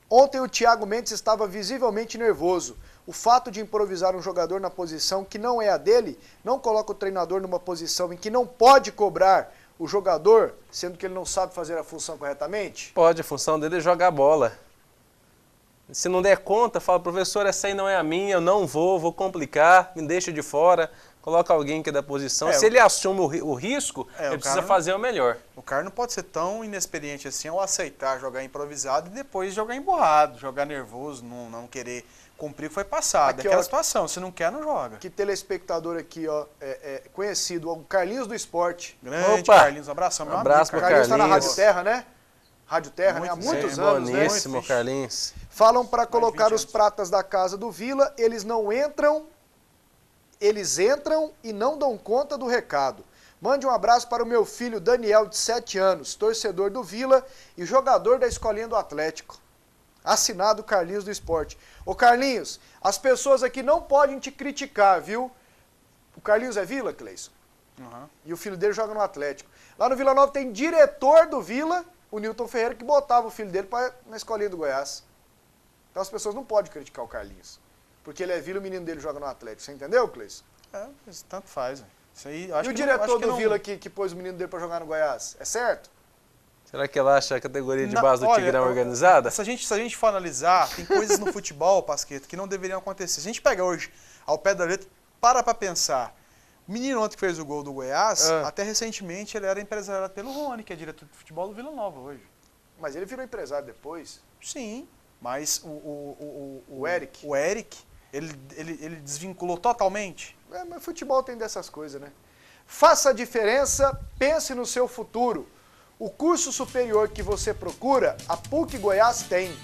Ontem o Thiago Mendes estava visivelmente nervoso. O fato de improvisar um jogador na posição que não é a dele, não coloca o treinador numa posição em que não pode cobrar o jogador, sendo que ele não sabe fazer a função corretamente? Pode, a função dele é jogar bola. Se não der conta, fala, professor, essa aí não é a minha, eu não vou complicar, me deixa de fora, coloca alguém que é da posição. Se ele assume o risco, ele precisa fazer o melhor. O cara não pode ser tão inexperiente assim ao aceitar jogar improvisado e depois jogar emburrado, jogar nervoso, não querer cumprir o que foi passado. Aqui, aquela situação, se não quer, não joga. Que telespectador aqui, ó, conhecido, o Carlinhos do Esporte. Grande Opa! Carlinhos, um abração, meu Abraço amigo. pro Carlinhos tá na Carlinhos. Rádio Terra, né? Rádio Terra, né? Há muitos anos, né? Boníssimo, Carlinhos. Falam para colocar os pratas da casa do Vila, eles não entram, eles entram e não dão conta do recado. Mande um abraço para o meu filho Daniel, de 7 anos, torcedor do Vila e jogador da Escolinha do Atlético. Assinado Carlinhos do Esporte. Ô Carlinhos, as pessoas aqui não podem te criticar, viu? O Carlinhos é Vila, Cleison? Uhum. E o filho dele joga no Atlético. Lá no Vila Nova tem diretor do Vila, o Newton Ferreira, que botava o filho dele na Escolinha do Goiás. Então as pessoas não podem criticar o Carlinhos. Porque ele é Vila e o menino dele joga no Atlético. Você entendeu, Cleison? Isso tanto faz. Isso aí, E o diretor do Vila que pôs o menino dele para jogar no Goiás? É certo? Será que ele acha a categoria de base do Tigrão organizada? Se a gente for analisar, tem coisas no futebol, Pasqueto, que não deveriam acontecer. Se a gente pega hoje, ao pé da letra, para pensar. O menino ontem que fez o gol do Goiás, até recentemente ele era empresariado pelo Rony, que é diretor de futebol do Vila Nova hoje. Mas ele virou empresário depois? Sim, mas o Eric? O Eric, ele desvinculou totalmente. Mas futebol tem dessas coisas, né? Faça a diferença, pense no seu futuro. O curso superior que você procura, a PUC Goiás tem.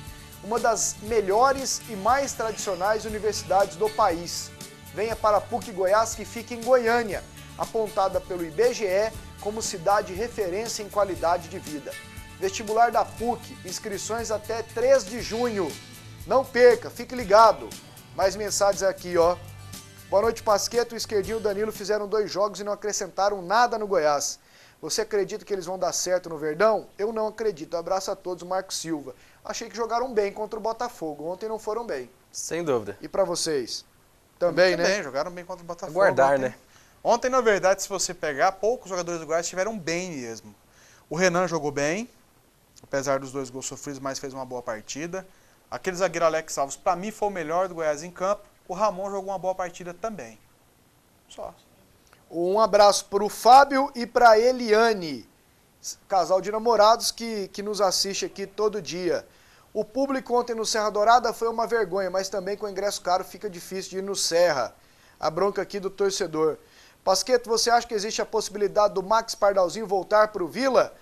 Uma das melhores e mais tradicionais universidades do país. Venha para a PUC Goiás, que fica em Goiânia, apontada pelo IBGE como cidade referência em qualidade de vida. Vestibular da PUC, inscrições até 3 de junho. Não perca, fique ligado. Mais mensagens aqui, ó. Boa noite, Pasqueto. O Esquerdinho e o Danilo fizeram 2 jogos e não acrescentaram nada no Goiás. Você acredita que eles vão dar certo no Verdão? Eu não acredito. Abraço a todos, Marcos Silva. Achei que jogaram bem contra o Botafogo. Ontem não foram bem. Sem dúvida. E pra vocês? Também, né? Também, jogaram bem contra o Botafogo. Aguardar, ontem, né? Ontem, na verdade, se você pegar, poucos jogadores do Goiás estiveram bem mesmo. O Renan jogou bem, apesar dos 2 gols sofridos, mas fez uma boa partida. Aquele zagueiro Alex Alves, pra mim, foi o melhor do Goiás em campo. O Ramon jogou uma boa partida também. Só. Um abraço para o Fábio e para a Eliane, casal de namorados que nos assiste aqui todo dia. O público ontem no Serra Dourada foi uma vergonha, mas também com ingresso caro fica difícil de ir no Serra. A bronca aqui do torcedor. Pasqueto, você acha que existe a possibilidade do Max Pardalzinho voltar para o Vila?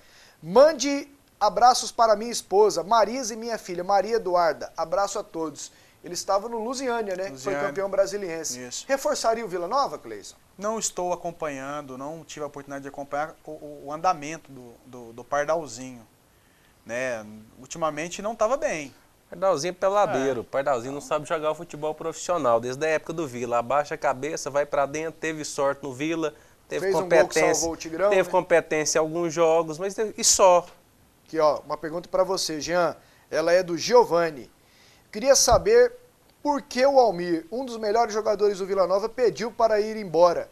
Mande abraços para minha esposa, Marisa, e minha filha, Maria Eduarda. Abraço a todos. Ele estava no Lusiânia, né? Foi campeão brasiliense. Isso. Reforçaria o Vila Nova, Cleison? Não estou acompanhando, não tive a oportunidade de acompanhar o andamento do Pardalzinho. Né? Ultimamente não estava bem. Pardalzinho é peladeiro. Pardalzinho não sabe jogar o futebol profissional. Desde a época do Vila. Abaixa a cabeça, vai pra dentro, teve sorte no Vila, teve Fez competência. Um gol que salvou o Tigrão, teve né? competência em alguns jogos, mas e só. Aqui, ó, uma pergunta para você, Jean. Ela é do Giovanni. Queria saber por que o Almir, um dos melhores jogadores do Vila Nova, pediu para ir embora.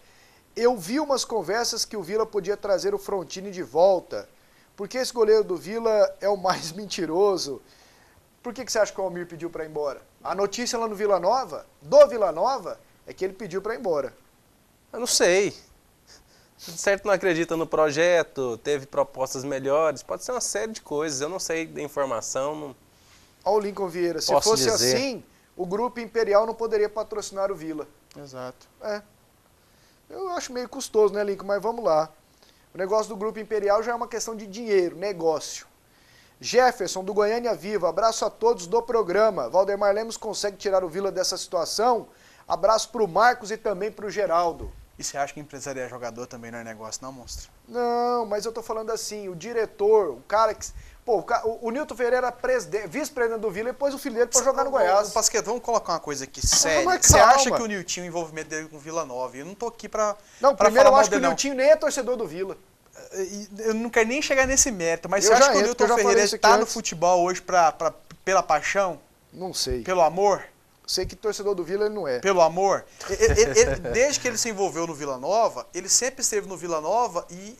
Eu vi umas conversas que o Vila podia trazer o Frontini de volta. Por que esse goleiro do Vila é o mais mentiroso? Por que você acha que o Almir pediu para ir embora? A notícia lá no Vila Nova, é que ele pediu para ir embora. Eu não sei. Certo, não acredita no projeto, teve propostas melhores, pode ser uma série de coisas. Eu não sei da informação. Não... Olha o Lincoln Vieira, se Posso fosse dizer. assim, o Grupo Imperial não poderia patrocinar o Vila. Exato. Eu acho meio custoso, né, Lincoln? Mas vamos lá. O negócio do Grupo Imperial já é uma questão de dinheiro, negócio. Jefferson, do Goiânia Viva, abraço a todos do programa. Valdemar Lemos consegue tirar o Vila dessa situação? Abraço para o Marcos e também para o Geraldo. E você acha que empresariar jogador também não é negócio, não, monstro? Não, mas eu tô falando assim, o diretor, o cara que... Pô, o Newton Ferreira era vice-presidente do Vila e pôs o filho dele pra jogar no Goiás. Pasqueto, vamos colocar uma coisa aqui séria. Mas Você calma. acha que o Niltinho, o envolvimento dele com o Vila Nova, eu não tô aqui pra... Não, pra primeiro eu falar acho que o mal dele, Niltinho nem é torcedor do Vila. Eu não quero nem chegar nesse mérito, mas Eu você acha já que o entro, Newton eu já falei Ferreira isso aqui está no antes. futebol hoje pra Pela paixão? Não sei. Pelo amor? Sei que torcedor do Vila ele não é. Pelo amor? Desde que ele se envolveu no Vila Nova, ele sempre esteve no Vila Nova e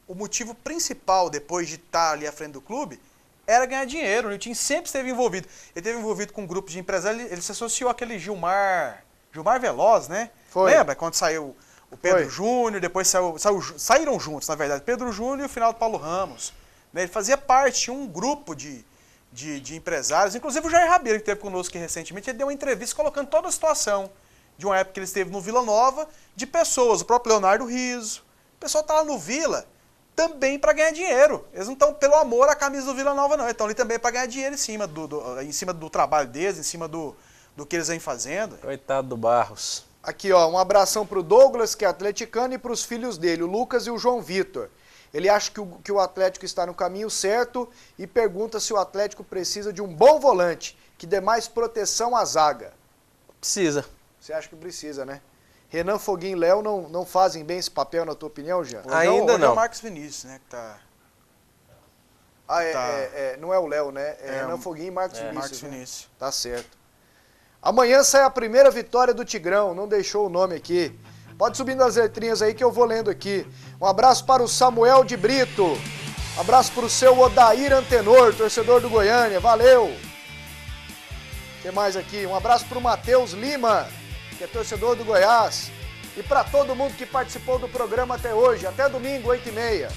o motivo principal, depois de estar ali à frente do clube, era ganhar dinheiro. O Nilton sempre esteve envolvido. Ele esteve envolvido com um grupo de empresários, ele se associou àquele Gilmar Veloz, né? Foi. Lembra? Quando saiu o Pedro Júnior, depois saíram juntos, na verdade, Pedro Júnior e o final do Paulo Ramos. Né? Ele fazia parte de um grupo de empresários, inclusive o Jair Rabeiro, que esteve conosco aqui recentemente, ele deu uma entrevista colocando toda a situação de uma época que ele esteve no Vila Nova, de pessoas, o próprio Leonardo Rizzo. O pessoal está lá no Vila também para ganhar dinheiro. Eles não estão pelo amor à camisa do Vila Nova, não. Eles estão ali também para ganhar dinheiro em cima do trabalho deles, em cima do que eles vêm fazendo. Coitado do Barros. Aqui, ó, um abração pro Douglas, que é atleticano, e pros filhos dele, o Lucas e o João Vitor. Ele acha que o Atlético está no caminho certo e pergunta se o Atlético precisa de um bom volante, que dê mais proteção à zaga. Precisa. Você acha que precisa, né? Renan Foguinho e Léo não fazem bem esse papel, na tua opinião, Jean? Ainda não. É o Marcos Vinícius, né? Que tá... não é o Léo, né? Renan Foguinho e Marcos Vinícius. Marcos Vinícius. Né? Tá certo. Amanhã sai a primeira vitória do Tigrão, não deixou o nome aqui. Pode subir nas letrinhas aí que eu vou lendo aqui. Um abraço para o Samuel de Brito. Um abraço para o seu Odair Antenor, torcedor do Goiânia. Valeu! O que mais aqui? Um abraço para o Matheus Lima, que é torcedor do Goiás. E para todo mundo que participou do programa até hoje. Até domingo, 8h30.